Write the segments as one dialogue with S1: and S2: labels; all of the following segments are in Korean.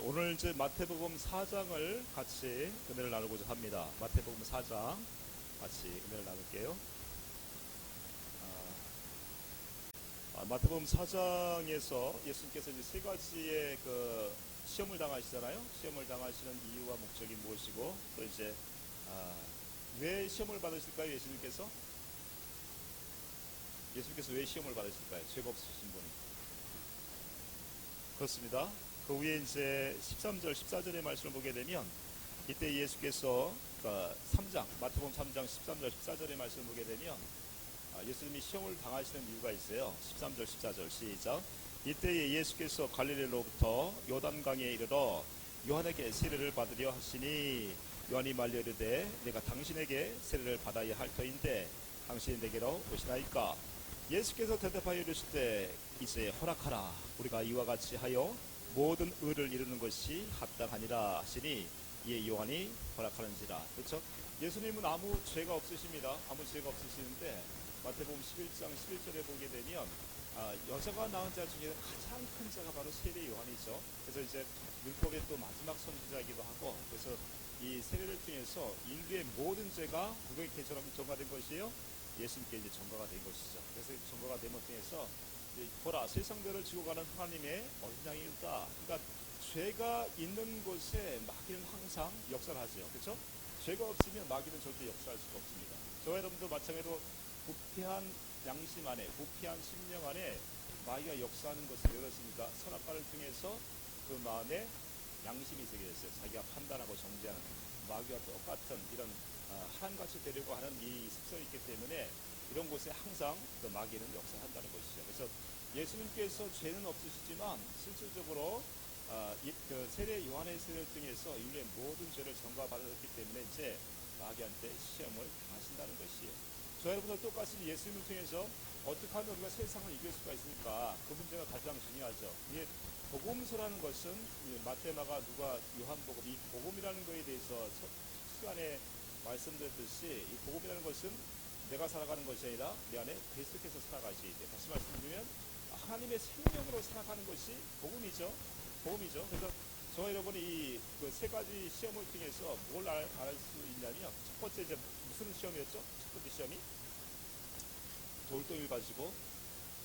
S1: 오늘 이제 마태복음 4장을 같이 은혜를 나누고자 합니다. 마태복음 4장 같이 은혜를 나눌게요. 마태복음 4장에서 예수님께서 이제 세 가지의 그 시험을 당하시잖아요. 시험을 당하시는 이유와 목적이 무엇이고 또 이제 왜 시험을 받으실까요? 예수님께서 왜 시험을 받으실까요? 죄가 없으신 분이. 그렇습니다. 그 위에 이제 13절, 14절의 말씀을 보게 되면 이때 예수께서 마태복음 3장 13절, 14절의 말씀을 보게 되면 예수님이 시험을 당하시는 이유가 있어요. 13절, 14절 시작. 이때에 예수께서 갈릴리로부터 요단강에 이르러 요한에게 세례를 받으려 하시니 요한이 말려 이르되 내가 당신에게 세례를 받아야 할 터인데 당신이 내게로 오시나이까. 예수께서 대답하여 이르시되 이제 허락하라. 우리가 이와 같이 하여 모든 의를 이루는 것이 합당하니라 하시니 이에 요한이 허락하는지라. 그렇죠? 예수님은 아무 죄가 없으십니다. 아무 죄가 없으시는데 마태복음 11장 11절에 보게 되면 여자가 낳은 자 중에 가장 큰 자가 바로 세례 요한이죠. 그래서 이제 율법의 또 마지막 선지자이기도 하고, 그래서 이 세례를 통해서 인류의 모든 죄가 누구에게 전가된 것이에요? 예수님께 이제 전가가 된 것이죠. 그래서 전가가 됨을 통해서 보라, 세상들을 지고 가는 하나님의 어린 양이다. 그러니까 죄가 있는 곳에 마귀는 항상 역사를 하죠. 그렇죠? 죄가 없으면 마귀는 절대 역사할 수가 없습니다. 저와 여러분도 마찬가지로 부패한 양심 안에, 부패한 심령 안에 마귀가 역사하는 것을 왜 그렇습니까? 선악과를 통해서 그 마음에 양심이 새겨졌어요. 자기가 판단하고 정죄하는 마귀와 똑같은 이런 하나님같이 되려고 하는 이 습성이 있기 때문에 이런 곳에 항상 그 마귀는 역사한다는 것이죠. 그래서 예수님께서 죄는 없으시지만 실질적으로 그 세례 요한의 세례를 통해서 인류의 모든 죄를 전가받았기 때문에 이제 마귀한테 시험을 당하신다는 것이에요. 저 여러분들 똑같이 예수님을 통해서 어떻게 하면 우리가 세상을 이길 수가 있습니까? 그 문제가 가장 중요하죠. 이게 복음서라는 것은 마태, 마가, 누가, 요한복음, 이 복음이라는 것에 대해서 시간에 말씀드렸듯이 이 복음이라는 것은 내가 살아가는 것이 아니라 내 안에 그리스도께서 살아가셔야 돼요. 다시 말씀드리면 하나님의 생명으로 살아가는 것이 복음이죠. 그래서 저와 여러분이 이 세 가지 시험을 통해서 뭘 알 수 있냐면, 첫 번째 이제 무슨 시험이었죠? 첫 번째 시험이 돌덩이를 가지고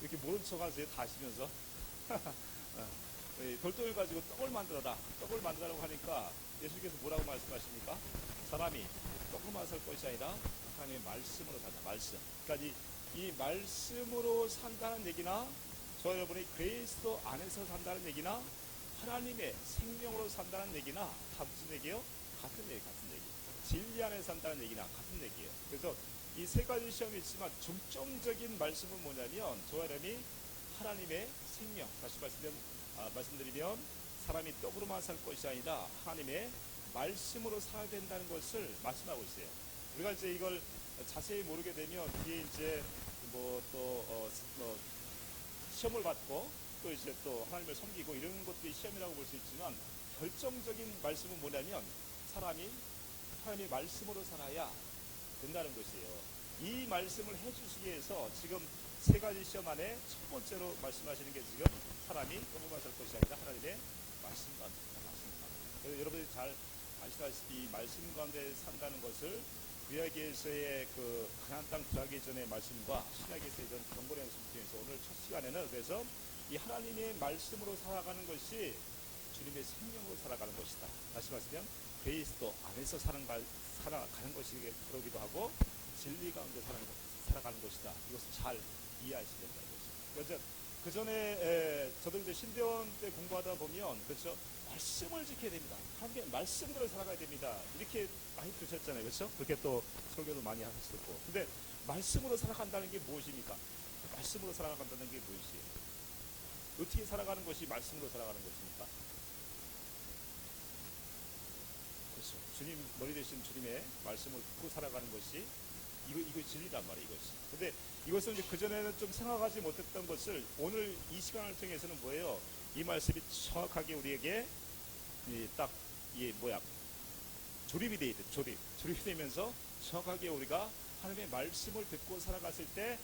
S1: 이렇게 모른 척하세요. 다 아시면서 돌덩이를 가지고 떡을 만들어라고 하니까 예수님께서 뭐라고 말씀하십니까? 사람이 떡으로만 살 것이 아니라 하나님의 말씀으로 산다. 말씀. 그러니까 이 말씀으로 산다는 얘기나, 저와 여러분이 그리스도 안에서 산다는 얘기나, 하나님의 생명으로 산다는 얘기나 다 무슨 얘기예요? 같은 얘기. 진리 안에 산다는 얘기나 같은 얘기예요. 그래서 이 세 가지 시험이 있지만 중점적인 말씀은 뭐냐면, 저와 여러분이 하나님의 생명, 다시 말씀드리면 사람이 떡으로만 살 것이 아니라 하나님의 말씀으로 살아야 된다는 것을 말씀하고 있어요. 우리가 이제 이걸 자세히 모르게 되면 뒤에 이제 시험을 받고 또 이제 또 하나님을 섬기고 이런 것들이 시험이라고 볼 수 있지만, 결정적인 말씀은 뭐냐면 사람이 하나님의 말씀으로 살아야 된다는 것이에요. 이 말씀을 해주시기 위해서 지금 세 가지 시험 안에 첫 번째로 말씀하시는 게 지금 사람이 떡으로만 살 것이 아니라 하나님의 말씀 가운데 산다. 그래서 여러분들이 잘 아시다시피 이 말씀 가운데 산다는 것을 구약에서의 그 가나안 땅 들어가기 전의 말씀과 신약에서의 이런 경건의 말씀 중에서 오늘 첫 시간에는 그래서 이 하나님의 말씀으로 살아가는 것이 주님의 생명으로 살아가는 것이다. 다시 말하면 그리스도 안에서 살아가는 것이 그러기도 하고 진리 가운데 살아가는 것이다. 이것을 잘 이해하셔야 된다는 것이죠. 그래서 그 전에 저도 이제 신대원 때 공부하다 보면, 그렇죠, 말씀을 지켜야 됩니다. 하나님의 말씀대로 살아가야 됩니다. 이렇게 많이 들으셨잖아요. 그렇죠? 그렇게 또 설교도 많이 하셨고. 근데 말씀으로 살아간다는 게 무엇입니까? 말씀으로 살아간다는 게 무엇이에요? 어떻게 살아가는 것이 말씀으로 살아가는 것입니까? 그렇죠. 주님, 머리 대신 주님의 말씀을 듣고 살아가는 것이 이거 진리란 말이에요, 이것이. 근데 이것을 이제 그전에는 좀 생각하지 못했던 것을 오늘 이 시간을 통해서는 뭐예요? 이 말씀이 정확하게 우리에게 조립이 돼 있대. 조립이 되면서 정확하게 우리가 하나님의 말씀을 듣고 살아갔을 때,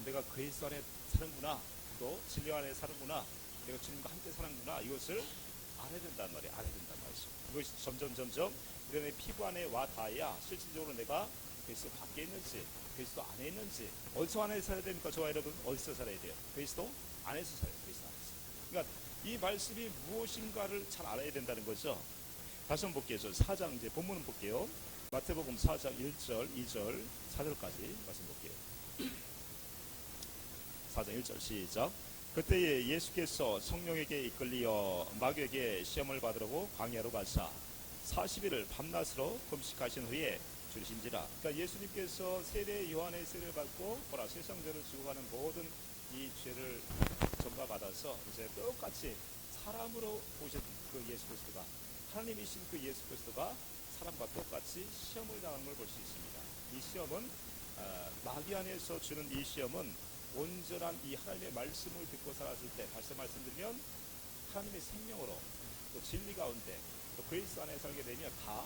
S1: 내가 그리스도 안에 사는구나, 또 진리 안에 사는구나, 내가 주님과 함께 사는구나, 이것을 알아야 된단 말이에요. 알아야 된단 말이죠. 그것이 점점 우리 안에 피부 안에 와 닿아야 실질적으로 내가 그리스도 밖에 있는지 그리스도 안에 있는지 어디서 안에 살아야 됩니까? 저와 여러분 어디서 살아야 돼요? 그리스도 안에서 살아요. 그리스도 안에서. 그러니까 이 말씀이 무엇인가를 잘 알아야 된다는 거죠. 다시 한번 볼게요. 저 4장 이제 본문은 볼게요. 마태복음 4장 1절, 2절, 4절까지 말씀 볼게요. 4장 1절 시작. 그때에 예수께서 성령에게 이끌리어 마귀에게 시험을 받으려고 광야로 가사 40일을 밤낮으로 금식하신 후에 줄이신지라. 그러니까 예수님께서 세례 요한의 세례를 받고 보라 세상 죄를 지고 가는 모든 이 죄를 전가받아서 이제 똑같이 사람으로 오신 그 예수 그리스도가 하나님이신 그 예수 그리스도가 사람과 똑같이 시험을 당하는 걸 볼 수 있습니다. 이 시험은 마귀 안에서 주는 이 시험은 온전한 이 하나님의 말씀을 듣고 살았을 때 다시 말씀드리면 하나님의 생명으로 또 진리 가운데 또 그리스도 안에 살게 되면 다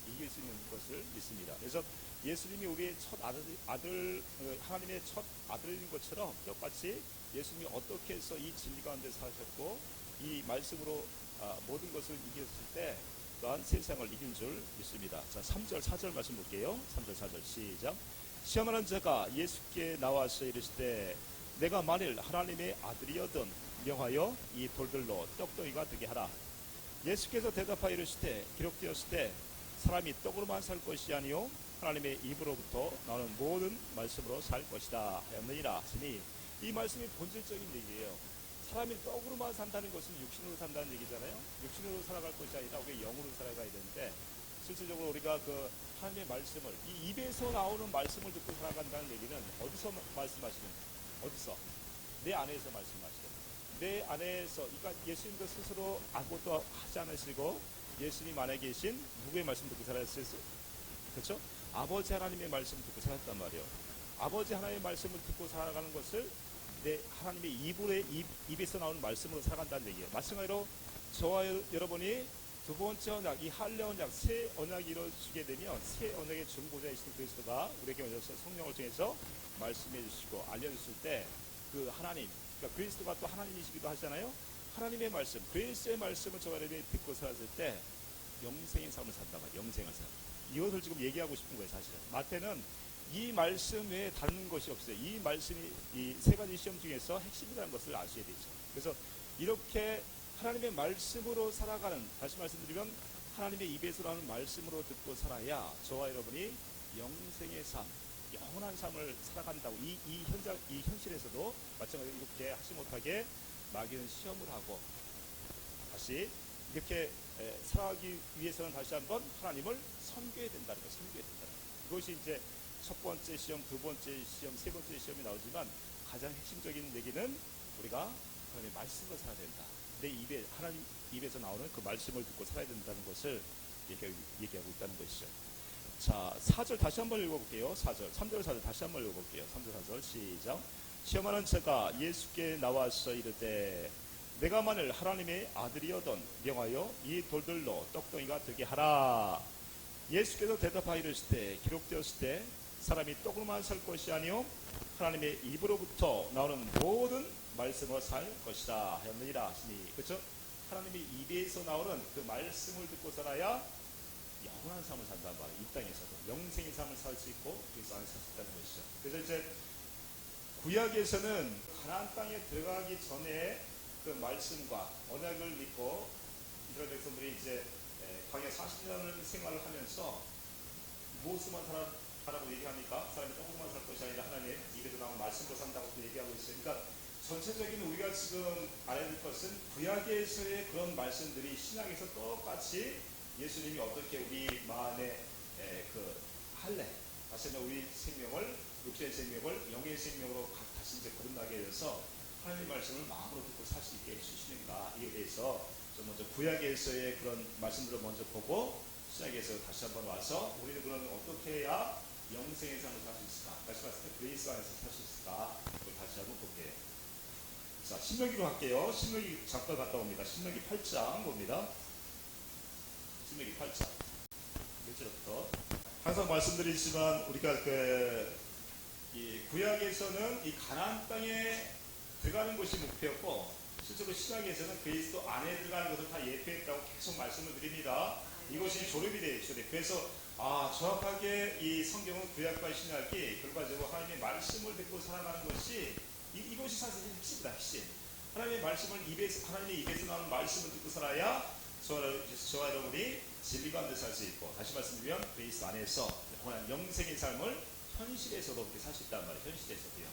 S1: 이길 수 있는 것을 믿습니다. 그래서 예수님이 우리의 첫 아들 하나님의 첫 아들인 것처럼 똑같이 예수님이 어떻게 해서 이 진리 가운데 사셨고 이 말씀으로 모든 것을 이겼을 때 또한 세상을 이긴 줄 믿습니다. 자, 3절 4절 말씀 볼게요. 3절 4절 시작. 시험하는 자가 예수께 나와서 이르시되 내가 만일 하나님의 아들이어든 명하여 이 돌들로 떡덩이가 되게 하라. 예수께서 대답하여 이르시되 기록되었을 때 사람이 떡으로만 살 것이 아니요 하나님의 입으로부터 나오는 모든 말씀으로 살 것이다 하였느니라 하시니 이 말씀이 본질적인 얘기예요. 사람이 떡으로만 산다는 것은 육신으로 산다는 얘기잖아요. 육신으로 살아갈 것이 아니라 우리가 영으로 살아가야 되는데 실질적으로 우리가 그 하나님의 말씀을 이 입에서 나오는 말씀을 듣고 살아간다는 얘기는 어디서 말씀하시는 어디서? 내 안에서 말씀하시는 내 안에서 그러니까 예수님도 스스로 아무것도 하지 않으시고 예수님 안에 계신 누구의 말씀 듣고 살았어요? 그렇죠? 아버지 하나님의 말씀 듣고 살았단 말이에요. 아버지 하나님의 말씀을 듣고 살아가는 것을 내 하나님의 입에서 나오는 말씀으로 살아간다는 얘기예요. 마찬가지로 저와 여러분이 두 번째 언약, 이 할례 언약, 새 언약이 이루어지게 되면 새 언약의 중보자이신 그리스도가 우리에게 오셔서 성령을 통해서 말씀해 주시고 알려주실 때 그 하나님, 그러니까 그리스도가 또 하나님이시기도 하잖아요. 하나님의 말씀, 그리스도의 말씀을 저와 여러분이 듣고 살았을 때 영생의 삶을 산다 말이에요. 영생을 산다. 이것을 지금 얘기하고 싶은 거예요, 사실은. 마태는 이 말씀 외에 다른 것이 없어요. 이 말씀이 이 세 가지 시험 중에서 핵심이라는 것을 아셔야 되죠. 그래서 이렇게 하나님의 말씀으로 살아가는, 다시 말씀드리면 하나님의 입에서 나오는 말씀으로 듣고 살아야 저와 여러분이 영생의 삶, 영원한 삶을 살아간다고 이 현실에서도 마찬가지로 이렇게 하지 못하게 마귀는 시험을 하고 다시 이렇게 살아가기 위해서는 다시 한번 하나님을 섬겨야 된다는 거예요. 섬겨야 된다는 거예요. 그것이 이제 첫 번째 시험, 두 번째 시험, 세 번째 시험이 나오지만 가장 핵심적인 얘기는 우리가 하나님의 말씀을 살아야 된다. 내 입에 하나님 입에서 나오는 그 말씀을 듣고 살아야 된다는 것을 얘기하고 있다는 것이죠. 자, 4절 다시 한번 읽어볼게요. 4절, 3절, 4절 다시 한번 읽어볼게요. 3절, 4절 시작. 시험하는 자가 예수께 나와서 이르되 내가 만일 하나님의 아들이어던 명하여 이 돌들로 떡덩이가 되게 하라. 예수께서 대답하여 이르시되 기록되었을 때 사람이 떡으로만 살 것이 아니요 하나님의 입으로부터 나오는 모든 말씀으로 살 것이다 하였느니라 하시니, 그렇죠? 하나님의 입에서 나오는 그 말씀을 듣고 살아야 영원한 삶을 산단 말이에요. 이 땅에서도 영생의 삶을 살 수 있고 그리스도 안에 살 수 있다는 것이죠. 그래서 이제 구약에서는 가나안 땅에 들어가기 전에 그 말씀과 언약을 믿고 이스라엘 백성들이 이제 광야 40년을 생활을 하면서 무엇만 하라고 얘기합니까? 사람이 떡으로만 살 것이 아니라 하나님의 입에서 나온 말씀으로 산다고 또 얘기하고 있어요. 그러니까 전체적인 우리가 지금 알아야 될 것은 구약에서의 그런 말씀들이 신약에서 똑같이 예수님이 어떻게 우리 마음의 그 할례, 다시 한번 우리 생명을, 육체의 생명을 영의 생명으로 다시 이제 거듭나게 해서 하나님의 말씀을 마음으로 듣고 살 수 있게 해주시는가, 이에 대해서 좀 먼저 구약에서의 그런 말씀들을 먼저 보고 신약에서 다시 한번 와서 우리는 그럼 어떻게 해야 영생의 삶을 살 수 있을까? 다시 말씀해 그리스도 안에서 살 수 있을까? 그걸 다시 한번 볼게요. 자, 신명기로 할게요. 신명기 잠깐 갔다 옵니다. 신명기 8장 봅니다. 신명기 8장 1절부터 항상 말씀드리지만 우리가 이 구약에서는 이 가나안 땅에 들어가는 것이 목표였고 실제로 신약에서는 그리스도 안에 들어가는 것을 다 예표했다고 계속 말씀을 드립니다. 이것이 조립이 되어 있어요. 그래서 정확하게 이 성경은 구약과 신약이 결과적으로 하나님의 말씀을 듣고 살아가는 것이 이것이 사실 핵심이다. 핵심. 하나님의 말씀을 하나님의 입에서 나오는 말씀을 듣고 살아야 저와 여러분이 진리 가운데 살 수 있고, 다시 말씀드리면 그리스도 안에서 영원한 영생의 삶을 현실에서도 그렇게 살 수 있단 말이에요. 현실에서도요.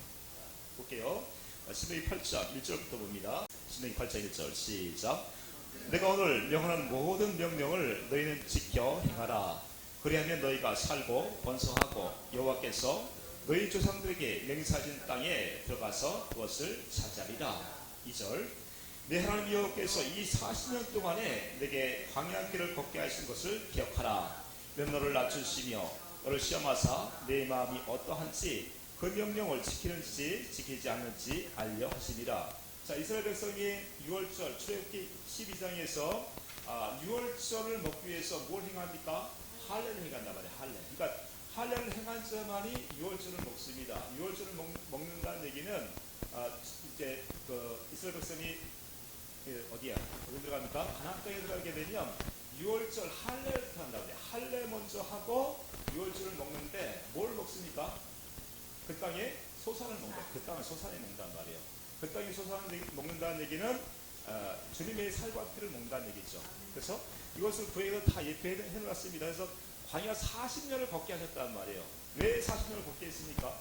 S1: 볼게요. 신명기 8장 1절부터 봅니다. 신명기 8장 1절 시작. 내가 오늘 명하는 모든 명령을 너희는 지켜 행하라. 그리하면 너희가 살고 번성하고 여호와께서 너희 조상들에게 맹세하신 땅에 들어가서 그것을 차지하리라. 2절. 내 하나님 여호와께서 이 40년 동안에 내게 광야 길을 걷게 하신 것을 기억하라. 이는 너를 낮추시며 너를 시험하사 내 마음이 어떠한지 그 명령을 지키는지 지키지 않는지 알려 하시니라. 자, 이스라엘 백성이 6월절 출애굽기 12장에서 6월절을 먹기 위해서 뭘 행합니까? 할례를 행한단 말이에요. 할례. 그러니까 할례를 행한 자만이 6월절을 먹습니다. 6월절을 먹는다는 얘기는 이제 그 이스라엘 백성이 어디 들어갑니까? 가나안 땅에 들어가게 되면 6월절 할례를 한다고 해요. 할례 먼저 하고 6월절을 먹는데 뭘 먹습니까? 그 땅에 소산을 먹는다. 그 땅을 소산에 먹는단 말이에요. 그 땅에 소산을 먹는다는 얘기는 주님의 살과 피를 먹는다는 얘기죠. 그래서 이것을 구약에서 다 예표해 놓았습니다. 그래서 광야 40년을 걷게 하셨단 말이에요. 왜 40년을 걷게 했습니까?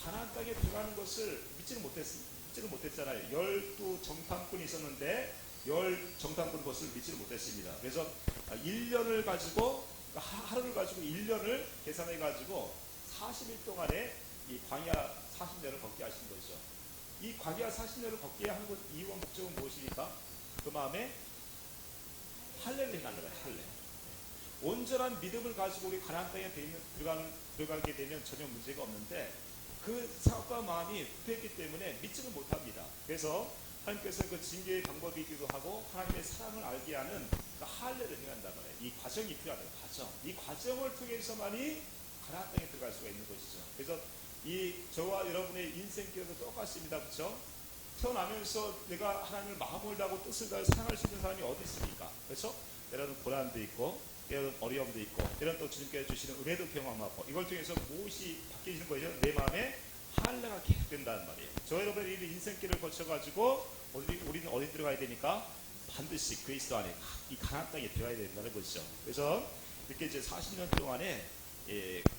S1: 가나안 땅에 들어가는 것을 믿지는 못했잖아요. 12정탐꾼이 있었는데 10정탐꾼 것을 믿지를 못했습니다. 그래서 1년을 가지고, 하루를 가지고 1년을 계산해 가지고 40일 동안에 이 광야 40년을 걷게 하신 거죠. 이 광야 40년을 걷게 한 것 이유와 목적은 무엇입니까? 그 마음에 할례를 행하는 거예요. 할례. 온전한 믿음을 가지고 우리 가나안 땅에 들어가게 되면 전혀 문제가 없는데 그 생각과 마음이 부패했기 때문에 믿지는 못합니다. 그래서 하나님께서 그 징계의 방법이기도 하고 하나님의 사랑을 알게 하는 그 할례를 행한단 말이에요. 이 과정이 필요하다. 과정. 이 과정을 통해서만이 가나안 땅에 들어갈 수가 있는 것이죠. 그래서 이 저와 여러분의 인생길도 똑같습니다. 그렇죠? 태어나면서 내가 하나님을 마음을 다하고 뜻을 다해 사랑할 수 있는 사람이 어디 있습니까? 그래서 때로는 고난도 있고 때로는 어려움도 있고 때로는 또 주님께서 주시는 은혜도 경험하고 이걸 통해서 무엇이 바뀌는 거죠? 내 마음에 할례가 계속된다는 말이에요. 저 여러분의 인생길을 거쳐가지고 우리는 어디 들어가야 되니까 반드시 그리스도 안에 이 가나안 땅에 들어가야 된다는 것이죠. 그래서 이렇게 이제 40년 동안에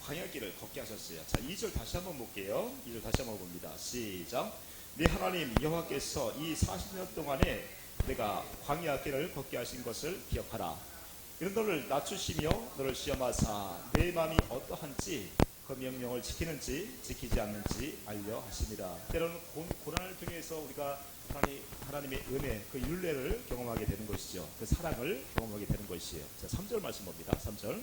S1: 광야길을 걷게 하셨어요. 자, 2절 다시 한번 볼게요. 2절 다시 한번 봅니다. 시작. 네 하나님 여호와께서 이 40년 동안에 내가 광야길을 걷게 하신 것을 기억하라. 이런 너를 낮추시며 너를 시험하사 내 마음이 어떠한지 그 명령을 지키는지 지키지 않는지 알려 하시니라. 때로는 고난을 통해서 우리가 하나님의 은혜, 그 율례를 경험하게 되는 것이죠. 그 사랑을 경험하게 되는 것이에요. 자, 3절 말씀 봅니다. 3절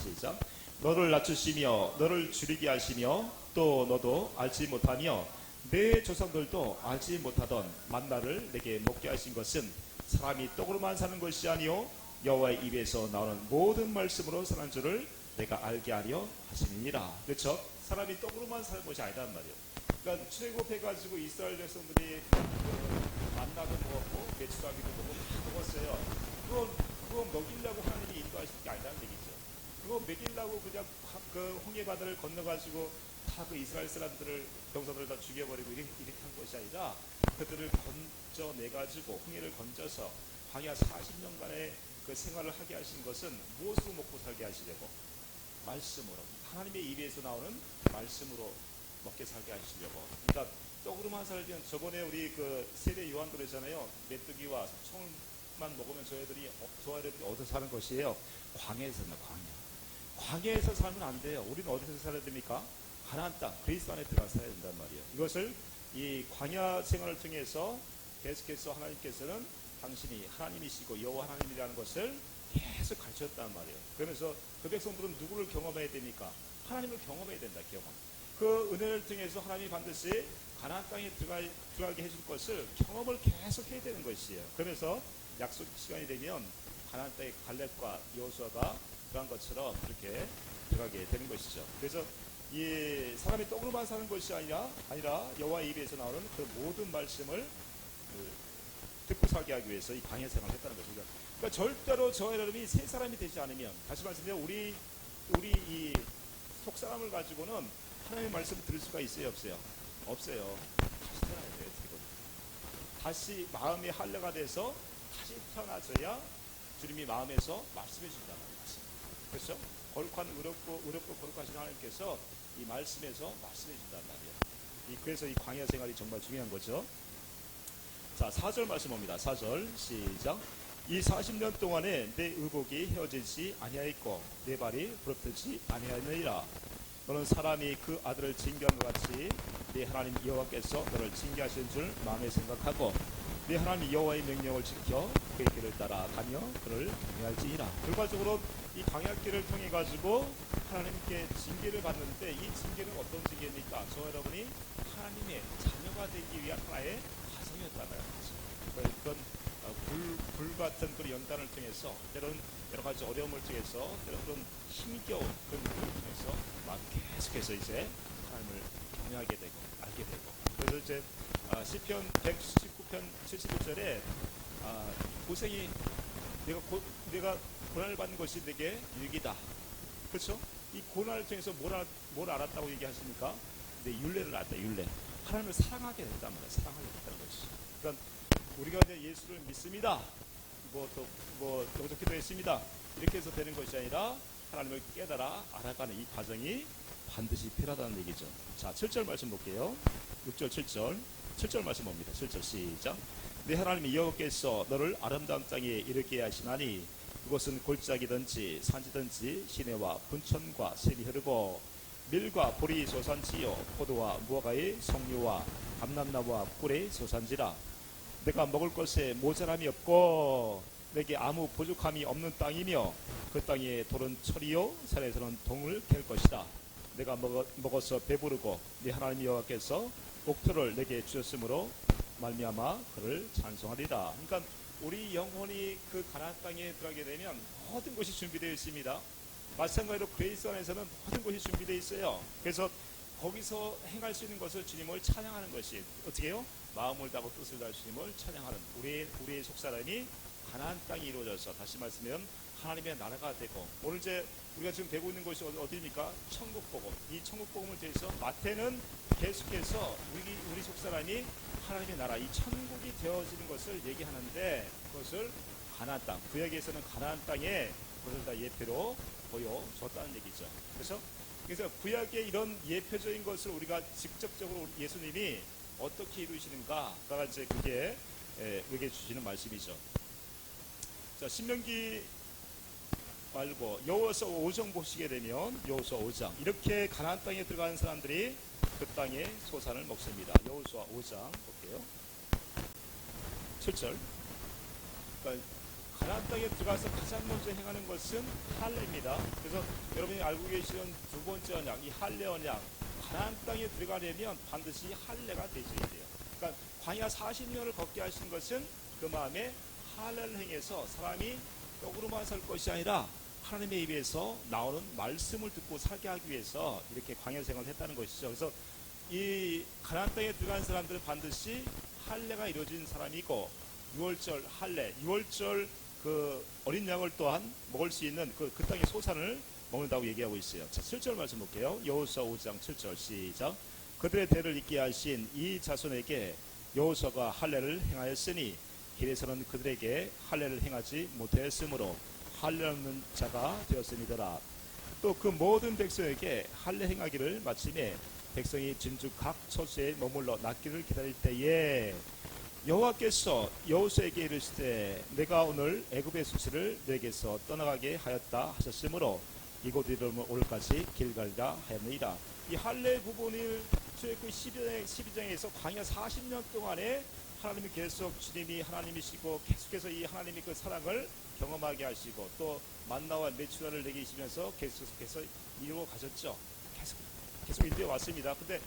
S1: 시작. 너를 낮추시며 너를 줄이게 하시며 또 너도 알지 못하며 내 조상들도 알지 못하던 만나를 내게 먹게 하신 것은 사람이 떡으로만 사는 것이 아니요 여호와의 입에서 나오는 모든 말씀으로 사는 줄을 내가 알게 하려 하심이니라. 그렇죠? 사람이 떡으로만 사는 것이 아니란 말이에요. 그러니까 출애굽해가지고 이스라엘 백성들이 만나도 먹었고 메추라기도 먹고 다 먹었어요. 그거 먹이려고 하나님이 인도하실 게 아니라는 얘기죠. 그거 먹이려고 그냥 그 홍해 바다를 건너가지고 다 그 이스라엘 사람들을 병사들을 다 죽여버리고 이렇게 한 것이 아니라 그들을 건져내가지고 홍해를 건져서 광야 40년간의 그 생활을 하게 하신 것은 무엇으로 먹고 살게 하시려고? 말씀으로. 하나님의 입에서 나오는 말씀으로 먹게 살게 하시려고. 그러니까 떡으로만 살면 저번에 우리 그 세례 요한도 그랬잖아요. 메뚜기와 청을만 먹으면 저희들이 어디서 사는 것이에요? 광야에서 사는 광야. 광야에서 살면 안 돼요. 우리는 어디서 살아야 됩니까? 가나안 땅, 그리스도 안에 들어가 살아야 된단 말이에요. 이것을 이 광야 생활을 통해서 계속해서 하나님께서는 당신이 하나님이시고 여호와 하나님이라는 것을 계속 가르쳤단 말이에요. 그러면서 그 백성들은 누구를 경험해야 됩니까? 하나님을 경험해야 된다. 경험. 그 은혜를 통해서 하나님이 반드시 가나안 땅에 들어가게 해줄 것을 경험을 계속 해야 되는 것이에요. 그러면서 약속 시간이 되면 가나안 땅에 갈렙과 여호수아가 들어간 것처럼 그렇게 들어가게 되는 것이죠. 그래서 이 사람이 떡으로만 사는 것이 아니라 여호와의 입에서 나오는 그 모든 말씀을 듣고 살게 하기 위해서 이 광야 생활을 했다는 것입니다. 그러니까 절대로 저와 여러분이 새 사람이 되지 않으면, 다시 말씀드려 우리 이 속사람을 가지고는 하나님의 말씀을 들을 수가 있어요, 없어요? 없어요. 다시 태어나야 돼요. 다시 마음의 할례가 돼서 다시 태어나서야 주님이 마음에서 말씀해 준다는 말씀. 그렇죠? 거룩한 의롭고 거룩하신 하나님께서 이 말씀에서 말씀해 준단 말이에요. 그래서 이 광야 생활이 정말 중요한 거죠. 자, 4절 말씀 봅니다. 4절 시작. 이 40년 동안에 내 의복이 헤어지지 아니하였고 내 발이 부럽지 아니하였느니라. 너는 사람이 그 아들을 징계한 것 같이 네 하나님 여호와께서 너를 징계하신 줄 마음에 생각하고 네 하나님 여호와의 명령을 지켜 그의 길을 따라가며 그를 경외할지니라. 결과적으로 이 광야길을 통해 가지고 하나님께 징계를 받는데, 이 징계는 어떤 징계입니까? 저 여러분이 하나님의 자녀가 되기 위한 하나의 과정이었다는 거죠. 그건 불 같은 그 연단을 통해서, 때로는 여러 가지 어려움을 통해서, 때로는 힘겨운 그런 일을 통해서 막 계속해서 이제 하나님을 경외하게 되고 알게 되고. 그래서 이제 시편 119편 71절에 고생이 내가 고난을 받는 것이 내게 유익이다. 그렇죠? 이 고난을 통해서 뭘 알았다고 얘기하십니까? 내 율례를 알았다. 율례. 하나님을 사랑하게 됐단 말이에요. 사랑하게 됐다는 것이죠. 그러니까 우리가 이제 예수를 믿습니다. 여기서 기도했습니다. 이렇게 해서 되는 것이 아니라 하나님을 깨달아 알아가는 이 과정이 반드시 필요하다는 얘기죠. 자, 7절 말씀 볼게요. 6절 7절 말씀 봅니다. 7절 시작. 내 하나님 여호와께서 너를 아름다운 땅에 이르게 하시나니 그것은 골짜기든지 산지든지 시내와 분천과 샘이 흐르고 밀과 보리 소산지요 포도와 무화과의 석류와 감람나무와 꿀의 소산지라. 내가 먹을 것에 모자람이 없고 내게 아무 부족함이 없는 땅이며 그 땅에 돌은 철이요 산에서는 동을 캘 것이다. 내가 먹어서 배부르고 네 하나님 여호와께서 옥토를 내게 주셨으므로 말미암아 그를 찬송하리라. 그러니까 우리 영혼이 그 가나안 땅에 들어가게 되면 모든 것이 준비되어 있습니다. 마찬가지로 그레이스 안에서는 모든 것이 준비되어 있어요. 그래서 거기서 행할 수 있는 것을 주님을 찬양하는 것이 어떻게 해요? 마음을 다하고 뜻을 다해 주님을 찬양하는 우리의 속사람이 가나안 땅이 이루어져서, 다시 말씀하면 하나님의 나라가 되고, 오늘 이제 우리가 지금 되고 있는 것이 어디입니까? 천국복음. 이 천국복음을 통해서 마태는 계속해서 우리 속사람이 하나님의 나라, 이 천국이 되어지는 것을 얘기하는데, 그것을 가나안 땅, 구약에서는 가나안 땅에 그것을 다 예표로 보여줬다는 얘기죠. 그래서 구약의 이런 예표적인 것을 우리가 직접적으로 예수님이 어떻게 이루시는가가 이제 그게 우리에게 주시는 말씀이죠. 자, 신명기 말고 여호수아 5장 보시게 되면, 여호수아 5장 이렇게 가나안 땅에 들어가는 사람들이 그 땅의 소산을 먹습니다. 여호수아 5장 볼게요. 7절. 그러니까 가나안 땅에 들어가서 가장 먼저 행하는 것은 할례입니다. 그래서 여러분이 알고 계시는 두 번째 언약, 이 할례 언약, 가나안 땅에 들어가려면 반드시 할례가 되셔야 돼요. 그러니까 광야 40년을 걷게 하신 것은 그 마음에 할례를 행해서 사람이 떡으로만 살 것이 아니라 하나님의 입에서 나오는 말씀을 듣고 살게 하기 위해서 이렇게 광야 생활을 했다는 것이죠. 그래서 이 가나안 땅에 들어간 사람들은 반드시 할례가 이루어진 사람이고, 6월절 할례, 6월절 그 어린 양을 또한 먹을 수 있는 그 땅의 소산을 먹는다고 얘기하고 있어요. 자, 7절 말씀 볼게요. 여호수아 5장 7절 시작. 그들의 대를 잇게 하신 이 자손에게 여호수아가 할례를 행하였으니 길에서는 그들에게 할례를 행하지 못하였으므로 할례 없는 자가 되었음이더라. 또 그 모든 백성에게 할례 행하기를 마침에 백성이 진주 각 처소에 머물러 낫기를 기다릴 때에 여호와께서 여호수아에게 이르시되 내가 오늘 애굽의 수치를 너에게서 떠나가게 하였다 하셨으므로 이곳 이름을 오늘까지 길갈이라 하였느니라. 이 할례 부분을 출애굽기 12장에서 광야 40년 동안에 하나님이 계속 주님이 하나님이시고 계속해서 이 하나님의 그 사랑을 경험하게 하시고, 또 만나와 메추라를 내게 주시면서 계속해서 이루어 가셨죠. 계속 인도해 왔습니다. 근데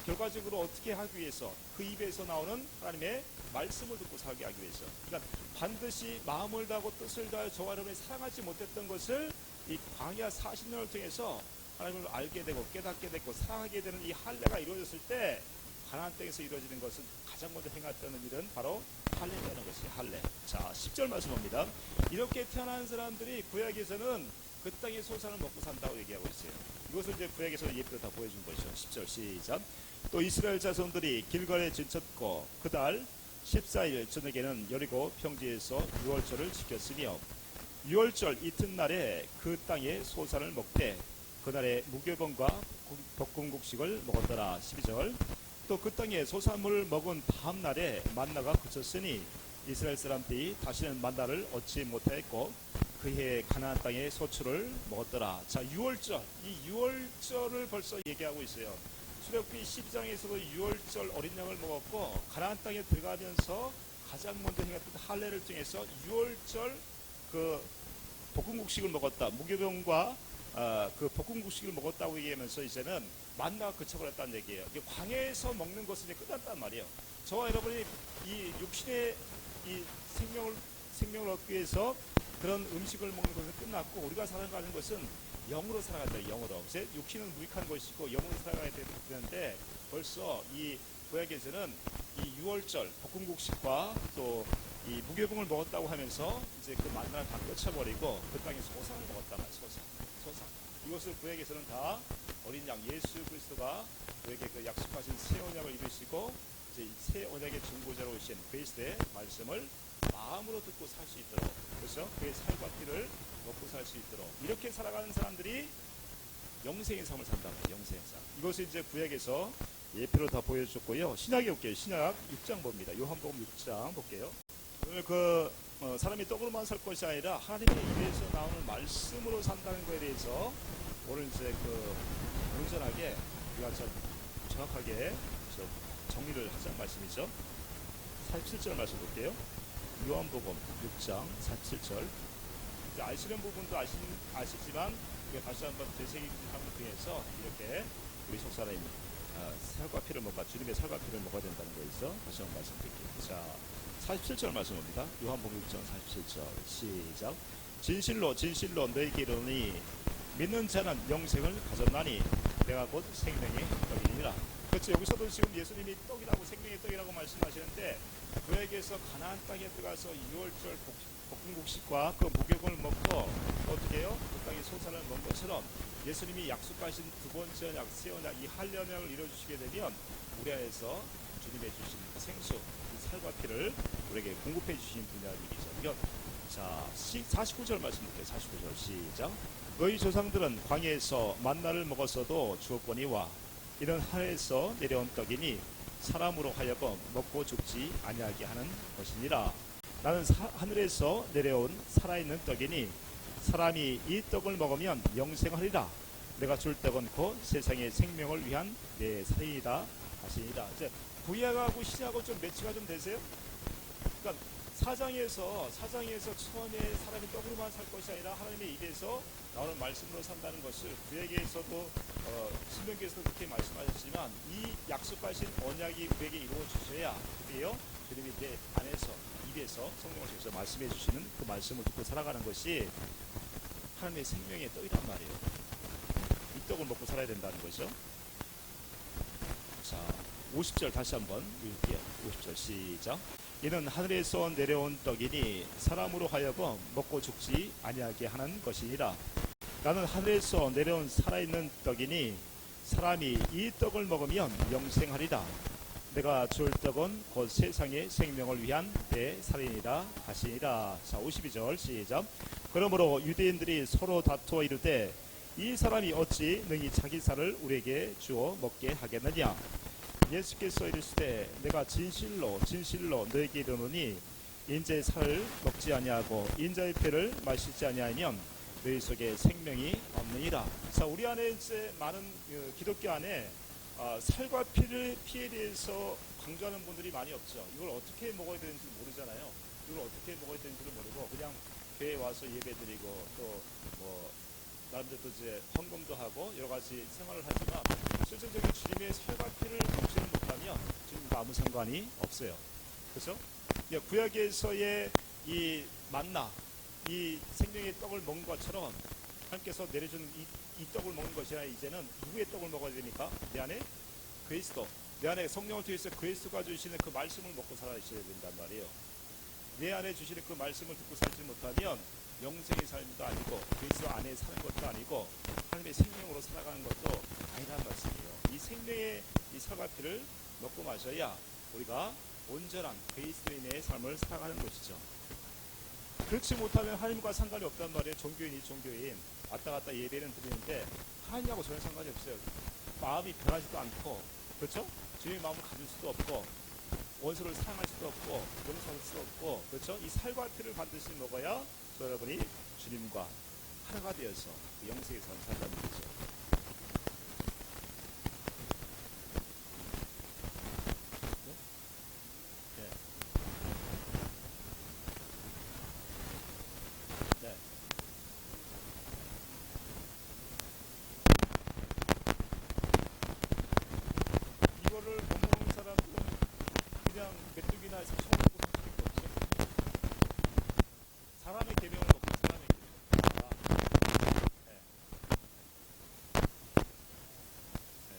S1: 결과적으로 어떻게 하기 위해서, 그 입에서 나오는 하나님의 말씀을 듣고 살게 하기 위해서, 그러니까 반드시 마음을 다하고 뜻을 다하여 저와 여러분이 사랑하지 못했던 것을 이 광야 40년을 통해서 하나님을 알게 되고 깨닫게 되고 사랑하게 되는 이 할례가 이루어졌을 때 가나안 땅에서 이루어지는 것은 가장 먼저 행했다는 일은 바로 할례라는 것이 할례. 자, 10절 말씀 봅니다. 이렇게 태어난 사람들이 구약에서는 그 땅의 소산을 먹고 산다고 얘기하고 있어요. 이것을 이제 구약에서 예표로 다 보여준 것이죠. 10절 시작. 또 이스라엘 자손들이 길갈에 진쳤고 그달 14일 저녁에는 여리고 평지에서 유월절을 지켰으며 유월절 이튿날에 그 땅의 소산을 먹되 그날에 무교병과 볶음국식을 먹었더라. 12절. 또 그 땅에 소산물을 먹은 다음날에 만나가 그쳤으니 이스라엘 사람들이 다시는 만나를 얻지 못하였고 그해 가나안 땅의 소출을 먹었더라. 자, 유월절, 이 유월절을 벌써 얘기하고 있어요. 출애굽기 12장에서도 유월절 어린 양을 먹었고 가나안 땅에 들어가면서 가장 먼저 행했던 할례를 통해서 유월절 그 볶음국식을 먹었다. 무교병과 그 볶음국식을 먹었다고 얘기하면서 이제는 만나가 그쳐버렸다는 얘기예요. 광야에서 먹는 것은 이제 끝났단 말이에요. 저와 여러분이 이 육신의 이 생명을 얻기 위해서 그런 음식을 먹는 것은 끝났고 우리가 살아가는 것은 영으로 살아간다. 영으로. 육신은 무익한 것이고 영으로 살아가야 되는데 벌써 이 구약에서는 이 유월절 볶음국식과 또 이 무교병을 먹었다고 하면서 이제 그 만나를 다 끝쳐버리고 그 땅에 소산을 먹었단 말이에요. 소산. 이것을 구약에서는 다 어린 양 예수 그리스도가 우리에게 그 약속하신 새 언약을 이루시고 이제 새 언약의 중보자로 오신 그리스도의 말씀을 마음으로 듣고 살 수 있도록, 그렇죠? 그의 살과 피를 먹고 살 수 있도록 이렇게 살아가는 사람들이 영생의 삶을 산다는 거예요. 영생의 삶. 이것을 이제 구약에서 예표로 다 보여줬고요. 신약에 볼게요. 신약 6장 봅니다. 요한복음 6장 볼게요. 오늘 사람이 떡으로만 살 것이 아니라 하나님의 입에서 나오는 말씀으로 산다는 것에 대해서 오늘 이제 온전하게 우리가 정확하게 정리를 하자는 말씀이죠. 47절 말씀 볼게요. 요한복음 6장 47절. 아시는 부분도 아시지만 다시 한번 되새김을 통해서 이렇게 우리 속사람이 살과 피를 주님의 살과 피를 먹어야 된다는 거에서 다시 한번 말씀드릴게요. 자, 47절 말씀입니다. 요한복음 6장 47절 시작. 진실로 너희에게 이르노니 믿는 자는 영생을 가졌나니 내가 곧 생명의 떡이니라. 그렇죠. 여기서도 지금 예수님이 떡이라고 생명의 떡이라고 말씀하시는데 구약에서 가나안 땅에 들어가서 유월절 볶음국식과 그 무교병을 먹고 어떻게 해요? 그 땅에 소산을 먹은 것처럼 예수님이 약속하신 두 번째 언약, 새 언약, 이 할례 언약을 이루어주시게 되면 우리 안에서 주님의 주신 생수, 이 살과 피를 우리에게 공급해 주신 분이라는 얘기죠. 자, 49절 말씀 볼게요. 49절 시작. 너희 조상들은 광야에서 만나를 먹었어도 죽었거니와 이런 하늘에서 내려온 떡이니 사람으로 하여금 먹고 죽지 아니하게 하는 것이니라. 나는 하늘에서 내려온 살아있는 떡이니 사람이 이 떡을 먹으면 영생하리라. 내가 줄 떡은 곧 세상의 생명을 위한 내 살이다 하시니라. 이제 구약하고 신약하고 좀 매치가 좀 되세요? 그러니까 사장에서 처음에 사람이 떡으로만 살 것이 아니라 하나님의 입에서 나오는 말씀으로 산다는 것을 구약에서도 신명기에서도 그렇게 말씀하셨지만 이 약속하신 언약이 우리에게 이루어 주셔야 그게요 주님이 내 안에서 입에서 성령을 통해서 말씀해 주시는 그 말씀을 듣고 살아가는 것이 하나님의 생명의 떡이란 말이에요. 이 떡을 먹고 살아야 된다는 거죠. 자, 50절 다시 한번 읽을게요. 50절 시작. 이는 하늘에서 내려온 떡이니 사람으로 하여금 먹고 죽지 아니하게 하는 것이니라. 나는 하늘에서 내려온 살아있는 떡이니 사람이 이 떡을 먹으면 영생하리라. 내가 줄 떡은 곧 세상의 생명을 위한 내 살이니라 하시니라. 자, 52절 시작. 그러므로 유대인들이 서로 다투어 이르되 이 사람이 어찌 능히 자기 살을 우리에게 주어 먹게 하겠느냐. 예수께서 이르시되 내가 진실로 너에게 이르노니 인자의 살을 먹지 아니하고 인자의 피를 마시지 아니하면 너희 속에 생명이 없느니라. 자, 우리 안에 이제 많은 기독교 안에 살과 피에 대해서 강조하는 분들이 많이 없죠. 이걸 어떻게 먹어야 되는지 모르잖아요. 이걸 어떻게 먹어야 되는지를 모르고 그냥 교회에 와서 예배드리고 또 나름대로 이제 헌금도 하고 여러 가지 생활을 하지만 실질적인 주님의 살과 피를 먹지는 못하면 주님과 아무 상관이 없어요. 그렇죠? 구약에서의 이 만나, 이 생명의 떡을 먹은 것처럼 하나님께서 내려준 이 떡을 먹는 것이 아니라 이제는 누구의 떡을 먹어야 되니까 내 안에 그리스도, 내 안에 성령을 통해서 그리스도가 주시는 그 말씀을 먹고 살아야 된단 말이에요. 내 안에 주시는 그 말씀을 듣고 살지 못하면 영생의 삶도 아니고 그리스도 안에 사는 것도 아니고 하나님의 생명으로 살아가는 것도 아니란 말씀이에요. 이 생명의 이 살과피를 먹고 마셔야 우리가 온전한 그리스도인의 삶을 살아가는 것이죠. 그렇지 못하면 하나님과 상관이 없단 말이에요. 종교인이 종교인 왔다 갔다 예배는 드리는데 하나님하고 전혀 상관이 없어요. 마음이 변하지도 않고, 그렇죠? 주님의 마음을 가질 수도 없고, 원수를 사랑할 수도 없고, 용서할 수도 없고, 그렇죠? 이 살과 피를 반드시 먹어야 여러분이 주님과 하나가 되어서 그 영생의 삶을 살다는 거죠. 네? 네. 네. 이거를 못 먹는 사람들은 그냥 메뚜기나 해서 처음 먹고 살 수밖에 없어요. 사람의 계명을 먹고 사람의 계명을 먹고. 네. 네.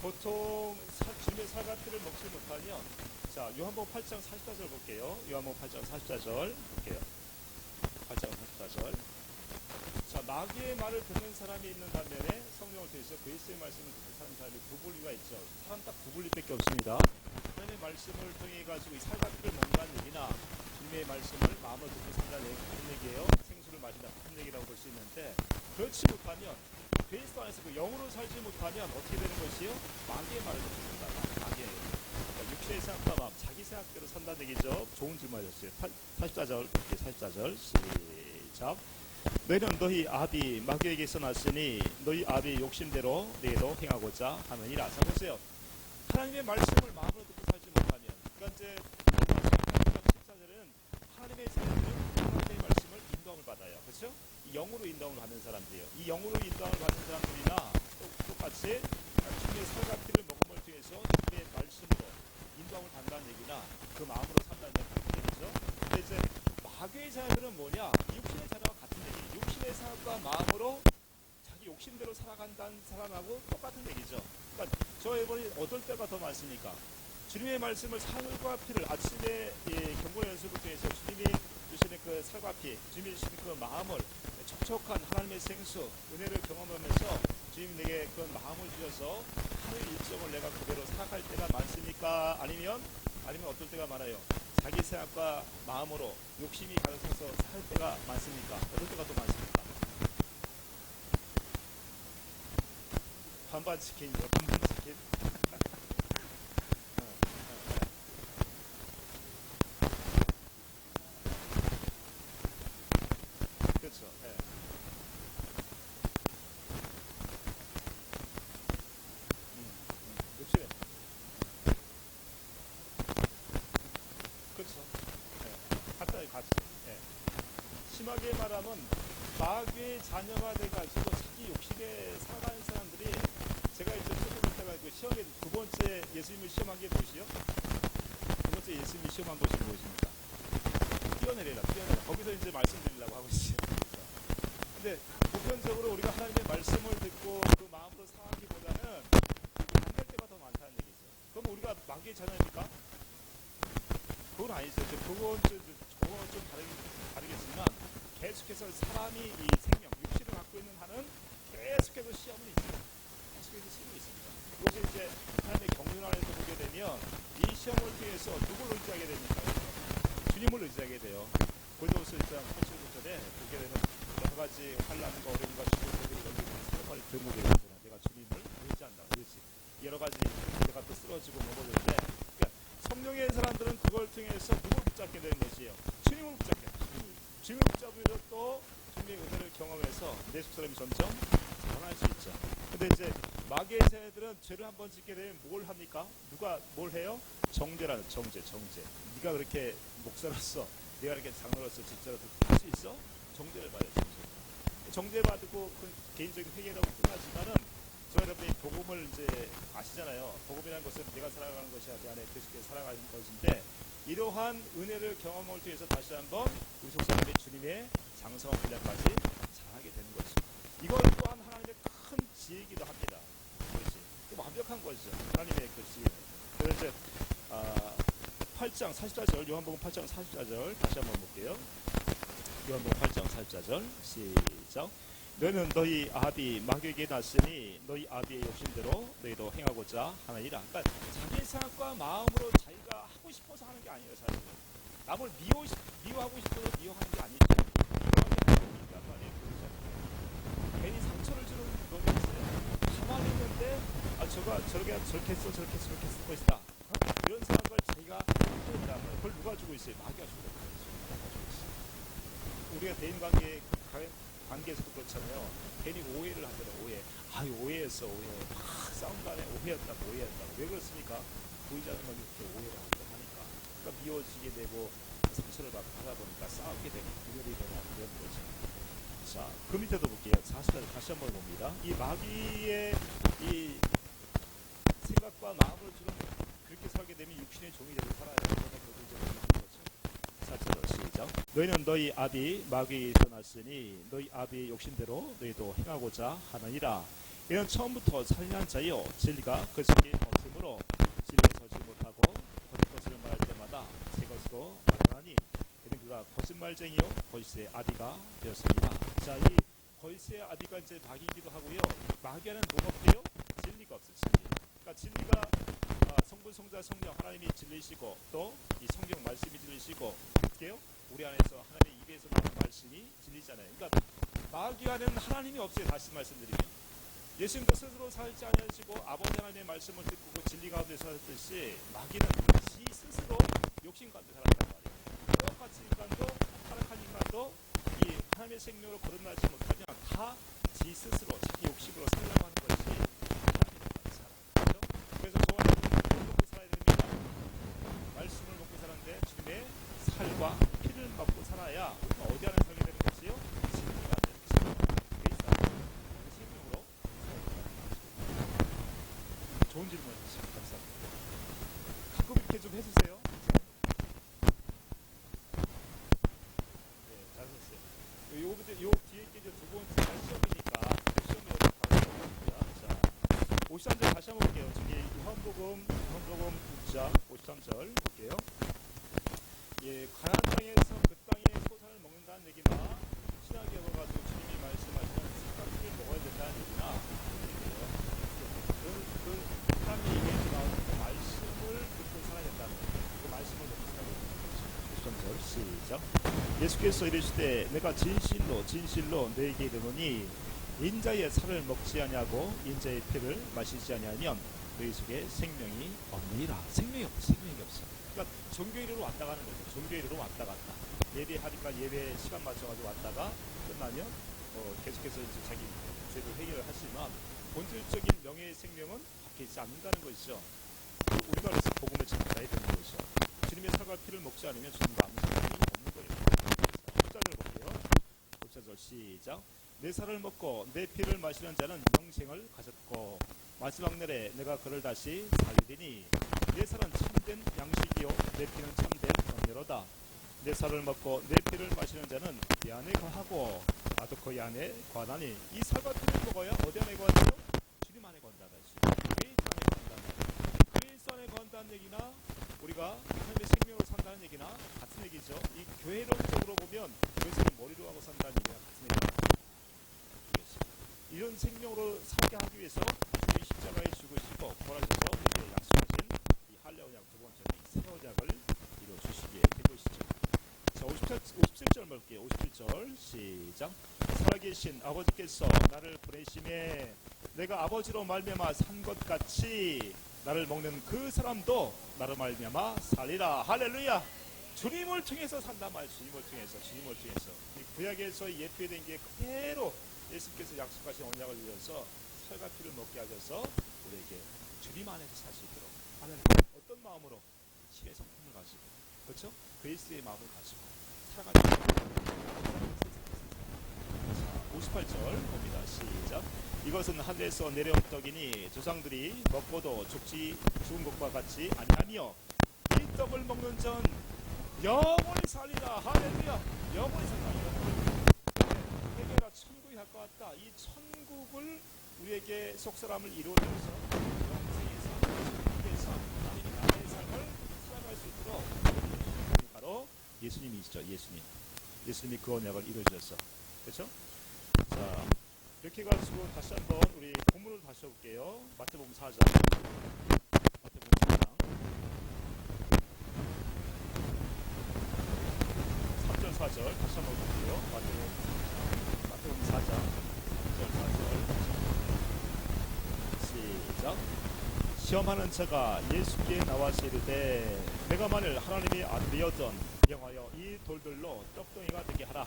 S1: 보통 주님의 살과피를 먹지 못하면, 자, 요한복음 8장 44절 볼게요. 요한복음 8장 44절 볼게요. 8장 44절. 자, 마귀의 말을 듣는 사람이 있는 반면에 성령을 통해서 그리스도의 말씀을 듣고 사는 사람이 두 분류가 있죠. 사람 딱 두 분류밖에 없습니다. 하나님의 말씀을 통해 가지고 이 살과피를 먹는다는 얘기나 주님의 말씀을 마음으로 듣고 산다는 얘기 같은 얘기예요. 생수를 마신다 같은 얘기라고 볼 수 있는데, 그렇지 못하면 그리스도 안에서 그 영으로 살지 못하면 어떻게 되는 것이요? 마귀의 말을 듣는다. 마귀의 그러니까 육체의 생각과 마음, 자기 생각대로 산다는 얘기죠. 좋은 질문이었어요. 44절 볼게요. 44절 시작. 너희는 너희 아비 마귀에게서 났으니 너희 아비 욕심대로 너희도 행하고자 하느니라. 자, 보세요. 하나님의 말씀을 마음으로 듣고 살지 못하면, 그러니까 이제 14절에는 하나님의 자녀들은 하나님의 말씀을 인도함을 받아요. 그렇죠? 이 영으로 인도함을 받는 사람들이에요. 이 영으로 인도함을 받는 사람들이나 똑같이 주님의 살과피를 먹음을 통해서 주님의 말씀으로 인도함을 받는다는 얘기나 그 마음으로 산다는 얘기죠. 근데 이제 마귀의 자녀들은 뭐냐? 육신의 자녀와 같은 얘기. 육신의 생각과 마음으로 자기 욕심대로 살아간다는 사람하고 똑같은 얘기죠. 그러니까 저 여러분이 어떨 때가 더 많습니까? 주님의 말씀을 살과 피를 아침에 경고 연습을 통해서 주님이 주시는 그 살과 피, 주님이 주시는 그 마음을 촉촉한 하나님의 생수, 은혜를 경험하면서 주님 내게 그 마음을 주셔서 하루의 일정을 내가 그대로 살아갈 때가 많습니까? 아니면 어떨 때가 많아요? 자기 생각과 마음으로 욕심이 가득해서 살 때가 많습니까? 어떨 때가 더 많습니까? 반반 치킨이죠. 반반 치킨. 그렇죠. 네. 욕심에. 그렇죠. 네. 같이. 네. 심하게 말하면 마귀의 자녀가 돼가지고 자기 욕심에 살아가는 사람들이, 제가 이제 조금 있다가 그 시험에 두 번째 예수님을 시험한 게 무엇이요? 두 번째 예수님이 시험한 것이 무엇입니까? 뛰어내리라. 거기서 이제 말씀드리려고 하고 있어요. 근데 보편적으로 우리가 하나님의 말씀을 듣고 그 마음으로 살아가기보다는 안 될 때가 더 많다는 얘기죠. 그럼 우리가 마귀의 자녀입니까? 그건 아니죠. 그건 좀 다르겠지만 계속해서 사람이 이 생명, 육신을 갖고 있는 한은 계속해서 시험은 있어요. 계속해서 시험이 있습니다. 이것이 이제 하나님의 경륜 안에서 보게 되면 이 시험을 통해서 누굴 의지하게 됩니까? 주님을 의지하게 돼요. 골도스 1장 8절에 보게 되면 여러 가지 환난과 어려움과 시련들이 걸리는 사람을 들목에 되잖아. 내가 주님을 의지한다. 의지. 여러 가지 내가 또 쓰러지고 넘어졌는데, 그러니까 성령의 사람들은 그걸 통해서 누굴 붙잡게 되는 것이에요. 주님을 붙잡게 돼요. 주님을 붙잡으면 또 주님의 은혜를 경험해서 내 속사람이 점점 변할 수 있죠. 근데 이제 마귀의 자녀들은 죄를 한번 짓게 되면 뭘 합니까? 누가 뭘 해요? 정죄라는 정죄. 네가 그렇게 목사로서, 내가 이렇게 장로로서 진짜로 할 수 있어? 정죄를 받아요. 정죄받고 그 개인적인 회개라고 끝나지만은, 저 여러분이 복음을 이제 아시잖아요. 복음이라는 것은 내가 살아가는 것이 아니라 내 그리스도께 살아가는 것인데, 이러한 은혜를 경험을 통해서 다시 한번 우리 속사람의 주님의 장성한 분량까지 자라게 되는 것입니다. 이것 또한 하나님의 큰 지혜이기도 합니다. 그것이 완벽한 것이죠. 하나님의 그 지혜. 그래서 이제 8장 44절, 요한복음 8장 44절 다시 한번 볼게요. 요한복음 8장 44절 시작. 너는 너희 아비 마귀에게 났으니 너희 아비의 욕심대로 너희도 행하고자 하느니라. 그러니까 자기 생각과 마음으로 자기가 하고 싶어서 하는 게 아니에요. 사실은 남을 미워하고 싶어서 미워하는 게 아니죠. 괜히 상처를 주는 놈이 있어요. 가만히 있는데 저렇게 했어 저렇게 했을 것이다. 이런 생각을 자기가 하고 있단 말이에요. 그걸 누가 주고 있어요? 마귀가 주고 있어요. 우리가 대인 관계에서도 그렇잖아요. 괜히 오해를 하잖아요. 오해. 오해했어. 오해. 싸운 간에 오해했다고. 왜 그렇습니까? 보이지 않는 건 이렇게 오해를 하니까. 그러니까 미워지게 되고 상처를 받다 보니까 싸우게 되고 분열이 되고 그런 거죠. 자, 그 밑에도 볼게요. 40절 다시 한번 봅니다. 이 마귀의 이 생각과 마음을 주는 그렇게 살게 되면 육신의 종이 되고 살아야 되는 거죠. 4절 시작. 너희는 너희 아비 마귀에서 났으니 너희 아비의 욕심대로 너희도 행하고자 하느니라. 이는 처음부터 살인한 자요 진리가 그 속에 없으므로 진리에 서지 못하고 거짓 것을 말할 때마다 새 것으로 말하니 이는 그가 거짓말쟁이요 거짓의 아비가 되었습니다. 자, 이 거짓의 아비가 이제 마귀이기도 하고요. 마귀는 뭐가 없대요? 진리가 없어요. 그러니까 진리가 성분, 성자, 성령 하나님이 진리시고 또 이 성경 말씀이 진리시고 어떻게요? 우리 안에서 하나님의 입에서 나오는 말씀이 진리잖아요. 그러니까 마귀 안에는 하나님이 없어요. 다시 말씀드리면 예수님도 스스로 살지 아니하시고 아버지 하나님의 말씀을 듣고 그 진리 가운데 살았듯이 마귀는 지 스스로 욕심 가운데 살았단 말이에요. 똑같이 인간도 타락한 인간도 이 하나님의 생명으로 거듭나지 못하면 다 지 스스로 자기 욕심으로 살려고 하는 것이 하나님의 살아. 그렇죠? 그래서 저와 여러분은 먹고 살아야 됩니다. 말씀을 먹고 사는데 주님의 살과 피를 먹고 살아야 우리가 어디 안에 살게 되는 것이요? 진리가 되는 것이요. 그 생명으로 좋은 질문 해주시면 감사합니다. 가끔 이렇게 좀 해주세요. 네, 잘하셨어요. 요 뒤에 게 두 번째 시험이니까 시험에 바로 자, 53절 다시 한번 볼게요. 저기 요한복음 9장 53절 볼게요. 예, 가나안 땅에서 그 땅의 소산을 먹는다는 얘기나 신학에 가가지고 주님이 말씀하시는 습관을 먹어야 된다는 얘기나 그 사람이 얘기해서 나오는 그 말씀을 듣고 살아야 된다는 거예요. 그 말씀을 듣고 살아야 된다는 거예요. 시작. 예수께서 이르시되 내가 진실로 너에게 이르노니 인자의 살을 먹지 아니하고 인자의 피를 마시지 아니하면 너희 속에 생명이 없느니라. 생명이 없어. 그러니까 종교 이르러 왔다 가는 거죠. 종교 이르러 왔다 갔다. 예배하니까 예배 시간 맞춰가지고 왔다가 끝나면 계속해서 이제 자기 죄를 해결을 하지만 본질적인 명예의 생명은 밖에 있지 않는다는 것이죠. 우리가 그래서 복음을 전달해야 되는 것이죠. 주님의 살과 피를 먹지 않으면 주님과 아무 상관이 없는 거예요. 10절을 볼게요. 10절 시작. 내 살을 먹고 내 피를 마시는 자는 영생을 가졌고 마지막 날에 내가 그를 다시 살리리니 내 살은 참된 양식이요 내 피는 참된 영예로다. 내 살을 먹고 내 피를 마시는 자는 내 안에 거하고 나도 그 안에 거하나니 이 살과 피를 먹어야 어디 안에 거하죠? 주님 안에 거한다는 그리스도 안에 거한다는 그리스도 안에 거한다는 얘기나 우리가 하나님의 생명으로 산다는 얘기나 같은 얘기죠. 이 교회론적으로 보면 교회에서 머리로 하고 산다는 얘기나 같은 얘기입니다. 이런 생명으로 살게 하기 위해서 주님이 십자가에 죽으시고 부활하셔서 우리에게 약속하신 이 할례 언약 두 번째는 새 언약을 이루어 주시게 된 것이죠. 자, 57절 볼게요. 57절 시작. 살아계신 아버지께서 나를 보내심에 내가 아버지로 말미암아 산 것 같이 나를 먹는 그 사람도 나로 말미암아 살리라. 할렐루야. 주님을 통해서 산단 말이에요. 주님을 통해서 이 구약에서 예표된 게 그대로 예수께서 약속하신 언약을 이어서 살과 피를 먹게 하셔서 우리에게 주님 안에서 살 수 있도록 하는 어떤 마음으로 신의 성품을 가지고 그렇죠? 그리스도의 마음을 가지고 살아가는 58절 봅니다. 시작. 이것은 하늘에서 내려온 떡이니 조상들이 먹고도 죽은 것과 같이 아니하며 이 떡을 먹는 자는 영원히 살리라. 할렐루야. 영원히 살리라. 해결가 천국이 갈 것 같다. 이 천국을 우리에게 속사람을 이루어내서 영생에서 천국에서 하나님의 나라의 삶을 살아갈 수 있도록 예수님이시죠. 예수님이 그 언약을 이루어주셨어. 그렇죠? 자, 이렇게 가지고 다시 한번 우리 본문을 다시 볼게요. 마태복음 4장. 마태복음 4장. 3절 4절 다시 한번 볼게요. 마태복음 4장 3절 4절 시작. 시험하는 자가 예수께 나와서 이르되 내가 만일 하나님의 아들이었던 명하여 이 돌들로 떡덩이가 되게 하라.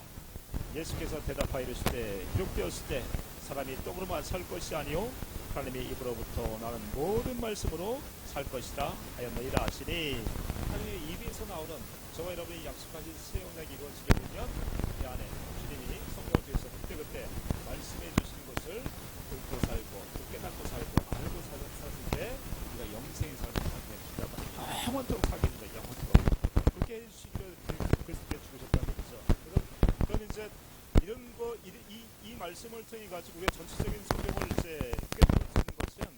S1: 예수께서 대답하여 이르시되 기록되었을 때 사람이 떡으로만 살 것이 아니요 하나님의 입으로부터 나는 모든 말씀으로 살 것이라 하였느니라 하시니, 하나님의 입에서 나오는 저와 여러분이 약속하신 새 언약이 이루어지게 되면 이 안에 주님이 성령을 통해서 그때그때 말씀해 주시는 것을 듣고 살고 또 깨닫고 살고 알고 살았을 때 우리가 영생의 삶을 살게 해준다. 영원토록 살게 된다. 영원토록 그렇게 해주시기를 그리스도께 죽으셨다는 거죠. 그럼 이제 이런 거 이 말씀을 통해 가지고 우리가 전체적인 성경을 이제 깨닫는 것은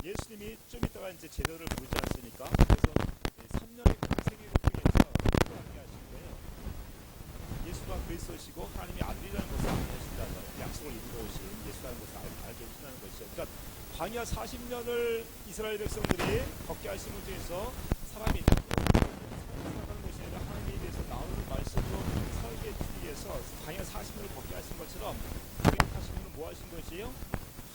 S1: 예수님이 좀 이따가 이제 제도를 부르지 않습니까? 그래서 3년의 공생애를 통해서 함께 하신 거예요. 예수가 그리스도시고 하나님이 아들이라는 것을 알게 하신다는 거예요. 약속을 이루어 오신 예수라는 것을 알게 해주신다는 것이죠. 그러니까 광야 40년을 이스라엘 백성들이 걷게 하심을 통해서 사람이 살아가는 것이 아니라 하나님에 대해서 나오는 말씀으로 살게 해주기 위해서 광야 40년을 걷게 하신 것처럼 140년은 뭐 하신 것이에요?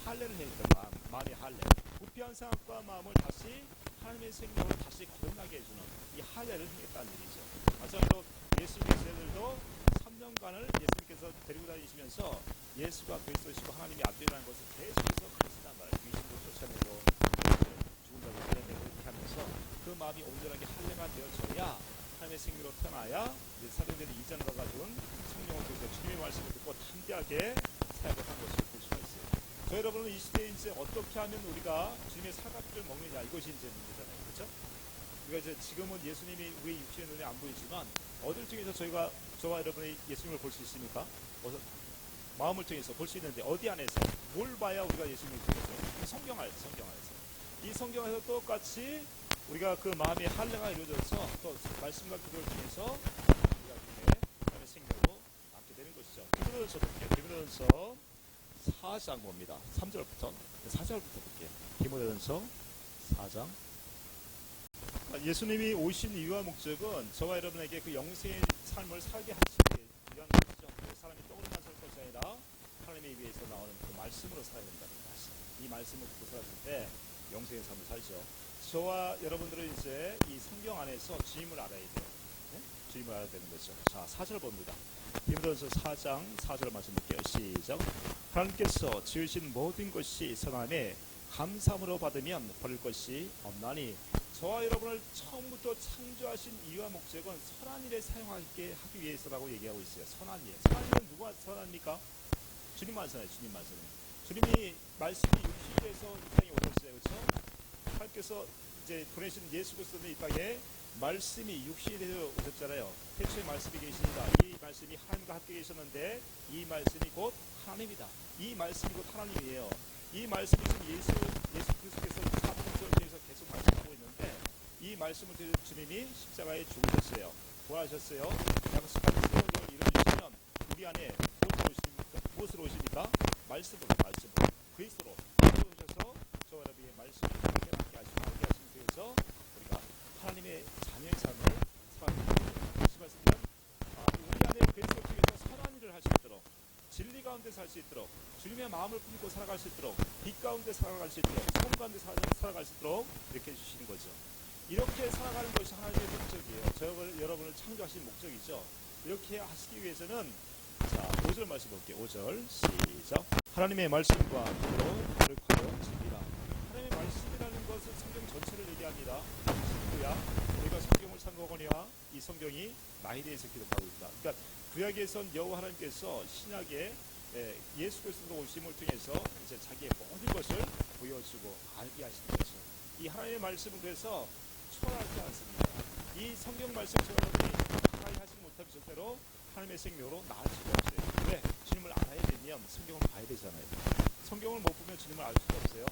S1: 할례를 해줬다. 마음의 할례. 부패한 생각과 마음을 다시 하나님의 생명으로 다시 거듭나게 해주는 이 할례를 행했다는 얘기죠. 마찬가지로 예수님의 제자들도 3년간을 예수님께서 데리고 다니시면서 예수가 그리스도시고 하나님의 아들이라는 것을 계속해서 가르치단 말이에요. 귀신도 쫓아내고 죽은 자도 살려내고 이렇게 하면서 그 마음이 온전하게 할례가 되어져야 하나님의 생명으로 태어나야 사도행전 2장과 가져온 성령을 통해서 주님의 말씀을 듣고 담대하게 사역을 한 것을 볼 수가 있어요. 저 여러분은 이 시대에 이제 어떻게 하면 우리가 주님의 사각을 먹느냐, 이것이 이제 문제잖아요. 그렇죠? 우리가 이제 지금은 예수님이 우리 육신의 눈에 안 보이지만 어딜 통해서 저와 여러분이 예수님을 볼 수 있습니까? 마음을 통해서 볼 수 있는데 어디 안에서 뭘 봐야 우리가 예수님을 통해서? 성경 안에서. 이 성경에서 똑같이 우리가 그 마음의 할례가 이루어져서 또 말씀과 기도를 통해서 우리가 이렇게 하나님의 생명으로 남게 되는 것이죠. 디모데전서 볼게요. 디모데전서 4장 봅니다. 3절부터 4절부터 볼게요. 디모데전서 4장. 예수님이 오신 이유와 목적은 저와 여러분에게 그 영생의 삶을 살게 하시기 위한 것이죠. 사람이 떡으로만 살 것이 아니라 하나님의 입에서 나오는 그 말씀으로 살아야 된다는 말씀. 이 말씀을 듣고 살았을 때 영생의 삶을 살죠. 저와 여러분들은 이제 이 성경 안에서 주님을 알아야 돼요. 네? 주님을 알아야 되는 거죠. 자, 4절 봅니다. 디모데전서 4장 4절 말씀 볼게요. 시작. 하나님께서 지으신 모든 것이 선함에 감사함으로 받으면 버릴 것이 없나니, 저와 여러분을 처음부터 창조하신 이유와 목적은 선한 일에 사용하게 하기 위해서라고 얘기하고 있어요. 선한 일. 선한 일은 누가 선합니까? 주님만 선해요. 주님만 선해요. 주님이 말씀이 육신이 돼서 이 땅에 오셨어요. 그렇죠? 하나님께서 이제 보내신 예수 그리스도는 이 땅에 말씀이 육신이 되어 오셨잖아요. 태초에 말씀이 계십니다. 이 말씀이 하나님과 함께 계셨는데 이 말씀이 곧 하나님이다. 이 말씀이 곧 하나님이에요. 이 말씀이 지금 예수 그리스도께서 사복음서를 통해서 계속 말씀하고 있는데, 이 말씀을 통해서 주님이 십자가에 죽으셨어요. 부활하셨어요. 약속한 생명을 이루어주시면 우리 안에 무엇으로 오십니까? 말씀으로. 그리스도로 오셔서 저와 여러분의 말씀을 함께 하시기 위해서 우리가 하나님의 자녀의 삶을 살아가는 다시 말씀드리면 우리 안에 그리스도 통해서 선한 일을 할 수 있도록, 진리 가운데 살 수 있도록, 주님의 마음을 품고 살아갈 수 있도록, 빛 가운데 살아갈 수 있도록, 성 가운데 살아갈 수 있도록 이렇게 해주시는 거죠. 이렇게 살아가는 것이 하나님의 목적이에요. 저 여러분을 창조하신 목적이죠. 이렇게 하시기 위해서는, 자, 5절 말씀 볼게요. 5절 시작. 하나님의 말씀과 도로 거룩하여 지키라. 하나님의 말씀이라는 것은 성경 전체를 얘기합니다. 누구야? 우리가 성경을 참고하거니와 이 성경이 나에 대해서 기록하고 있다. 그러니까 구약에선 여호와 하나님께서 신약에 예수 그리스도 오심을 통해서 이제 자기의 모든 것을 보여주고 알게 하시는 거죠. 이 하나님의 말씀은 그래서 초월하지 않습니다. 이 성경 말씀 여러분이 가까이 하지 못하면 절대로 하나님의 생명으로 나을 수가 없어요. 왜? 주님을 알아야 되면 성경을 봐야 되잖아요. 성경을 못 보면 주님을 알 수가 없어요.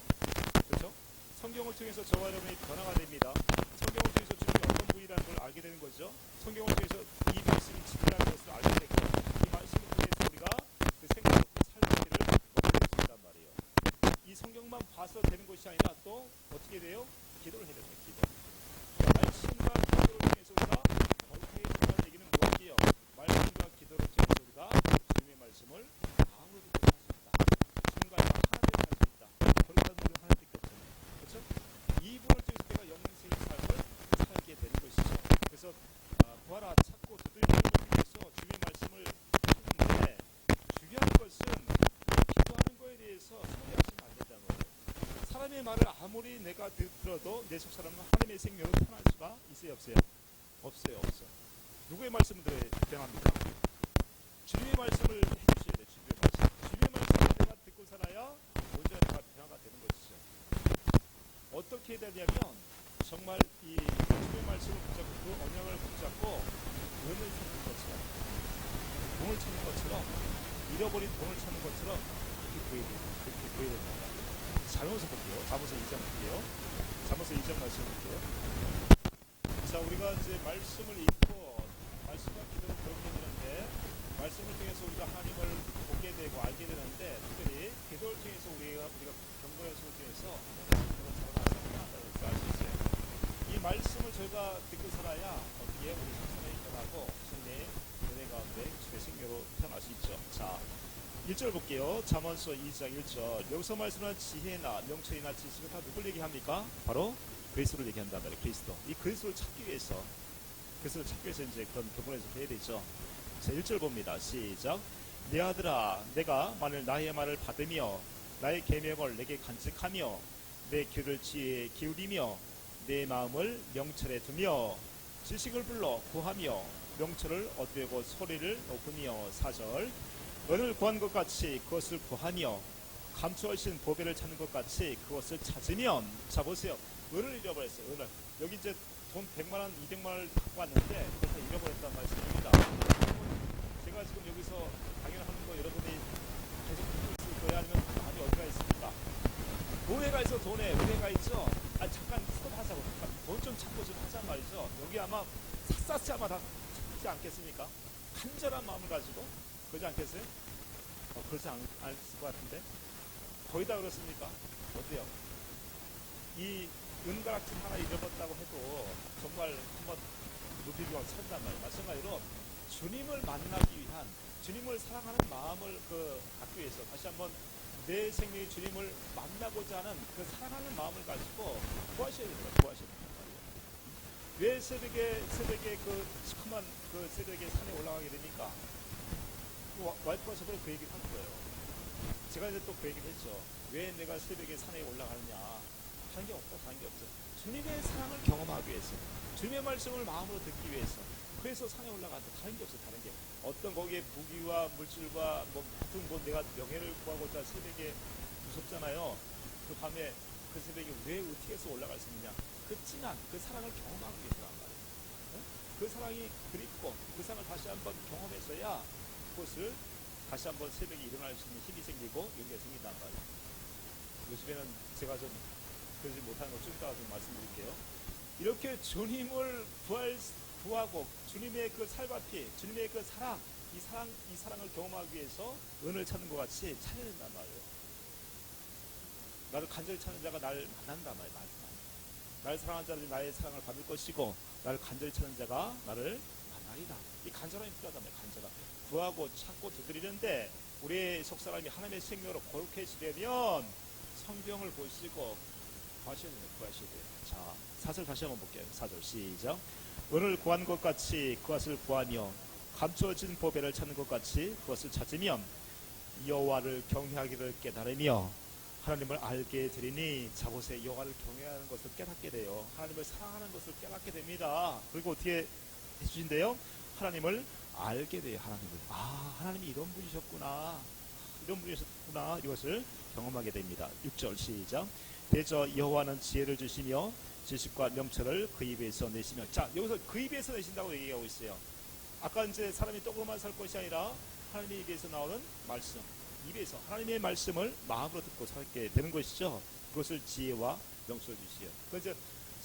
S1: 그렇죠? 성경을 통해서 저와 여러분이 변화가 됩니다. 성경을 통해서 주님이 어떤 분이라는 걸 알게 되는 거죠. 성경을 통해서 이 말씀이 진리라는 것을 알게 되고 이 말씀을 통해서 우리가 그 생명과 살기를 얻게 된단 말이에요. 이 성경만 봐서 되는 것이 아니라 또 어떻게 돼요? 기도를 해야 됩니다. 기도. 말씀과 기도를 통해서 우리가 거룩하게 된다는 얘기는 무엇이에요? 말씀과 기도를 통해서 우리가 주님의 말씀을 마음으로 듣고 살 수 있다. 주님과 하나님을 살 수 있다. 거룩한 분은 하나님밖에 없잖아요. 그렇죠? 이분을 통해서 내가 영생의 삶을 살게 되는 것이죠. 그래서 구하라 찾고 두드리는 것을 통해서 주님의 말씀을 찾는데 중요한 것은 기도하는 거에 대해서 소리하시면 안 된다는 거예요. 사람의 말을 아무리 내가 들어도 내 속 사람은 하나님의 생명을 편할 수가 있어요, 없어요? 없어요, 없어. 누구의 말씀을 들어야 변합니까? 주님의 말씀을 해주셔야 돼요. 주님의 말씀. 주님의 말씀을 내가 듣고 살아야 온전히 내가 변화가 되는 것이죠. 어떻게 해야 되냐면 정말 이 주님의 말씀을 붙잡고 그 언약을 붙잡고 은을 찾는 것처럼, 돈을 찾는 것처럼, 잃어버린 돈을 찾는 것처럼 그렇게 구해야 된다. 잠언서 볼게요. 잠언서 2장 볼게요. 잠언서 2장 말씀 볼게요. 자, 우리가 이제 말씀을 읽고 말씀과 기도를 배우게 되는데 말씀을 통해서 우리가 하나님을 보게 되고 알게 되는데 특별히 기도를 통해서 우리가 경고의 수를 통해서 하나님을 잘한다는 것을 알 수 있어요. 이 말씀을 저희가 듣고 살아야 어떻게 우리 생명이 변하고 주님의 은혜 가운데 주의 생명으로 태어날 수 있죠. 자, 1절 볼게요. 잠언서 2장 1절. 여기서 말씀하는 지혜나 명철이나 지식은 다 누굴 얘기합니까? 바로 그리스도를 얘기한단 말이에요. 그리스도. 이 그리스도를 찾기 위해서 이제 그런 교본에서 해야 되죠. 자, 1절 봅니다. 시작. 내 아들아, 내가 만일 나의 말을 받으며 나의 계명을 내게 간직하며 내 귀를 지혜에 기울이며 내 마음을 명철에 두며 지식을 불러 구하며 명철을 얻으려고 소리를 높으며 4절. 은을 구한 것 같이 그것을 구하며 감추어진 보배를 찾는 것 같이 그것을 찾으면, 자 보세요. 은을 잃어버렸어요. 은을. 여기 이제 돈 100만원, 200만원을 갖고 왔는데 그것을 잃어버렸단 말씀입니다. 제가 지금 여기서 강연하는 거 여러분이 계속 듣고 있을 거예요? 아니면 아니 어디가 있습니까? 돈에가 있어. 돈에 은혜가 있죠. 잠깐 스톱하자고. 돈 좀 찾고 좀 하자 말이죠. 여기 아마 샅샅이 아마 다 찾지 않겠습니까? 간절한 마음을 가지고. 그러지 않겠어요? 그렇지 않을 것 같은데 거의 다 그렇습니까? 어때요? 이 은가락지 하나 잃어버렸다고 해도 정말 한번 높이고 찾는단 말이에요. 마찬가지로 주님을 만나기 위한, 주님을 사랑하는 마음을 갖기 위해서 다시 한번 내 생명의 주님을 만나고자 하는 그 사랑하는 마음을 가지고 구하셔야 됩니다. 구하셔야 된단 말이에요. 왜 새벽에 그 시커먼 그 새벽에 산에 올라가게 됩니까? 와이프가 저번에 그 얘기를 한 거예요. 제가 이제 또 그 얘기를 했죠. 왜 내가 새벽에 산에 올라가느냐. 다른 게 없어. 주님의 사랑을 경험하기 위해서, 주님의 말씀을 마음으로 듣기 위해서, 그래서 산에 올라가는데 다른 게 없어. 다른 게 어떤 거기에 부귀와 물질과 같은 내가 명예를 구하고자 새벽에 무섭잖아요. 그 밤에 그 새벽에 왜 어떻게 해서 올라갈 수 있느냐. 그 진한 그 사랑을 경험하기 위해서란 말이에요. 그 사랑이 그립고 그 사랑을 다시 한번 경험해서야 그것을 다시 한번 새벽에 일어날 수 있는 힘이 생기고 용기가 생긴단 말이에요. 요즘에는 제가 좀 그러지 못하는 거 좀 이따가 좀 말씀드릴게요. 이렇게 주님을 구하고 주님의 그 살바피, 주님의 그 사랑, 이 사랑을 경험하기 위해서 은을 찾는 것 같이 찾아야 된단 말이에요. 나를 간절히 찾는 자가 나를 만난단 말이에요. 나를 사랑하는 자들이 나의 사랑을 받을 것이고 나를 간절히 찾는 자가 나를 만나리라. 이 간절함이 필요하단 말이에요. 간절함. 구하고 찾고 두드리는데 우리의 속사람이 하나님의 생명으로 거룩해지려면 성경을 보시고 구하셔야 돼요. 자, 4절 다시 한번 볼게요. 4절 시작. 은을 구한 것 같이 그것을 구하며 감추어진 보배를 찾는 것 같이 그것을 찾으면 여호와를 경외하기를 깨달으며 하나님을 알게 되리니. 자 보세요. 여호와를 경외하는 것을 깨닫게 돼요. 하나님을 사랑하는 것을 깨닫게 됩니다. 그리고 어떻게 해주신대요? 하나님을 알게 돼요. 하나님이 이런 분이셨구나. 이것을 경험하게 됩니다. 6절 시작. 대저 여호와는 지혜를 주시며 지식과 명철을 그 입에서 내시며. 자, 여기서 그 입에서 내신다고 얘기하고 있어요. 아까 이제 사람이 떡으로만 살 것이 아니라 하나님의 입에서 나오는 말씀, 입에서 하나님의 말씀을 마음으로 듣고 살게 되는 것이죠. 그것을 지혜와 명철을 주시요. 그 이제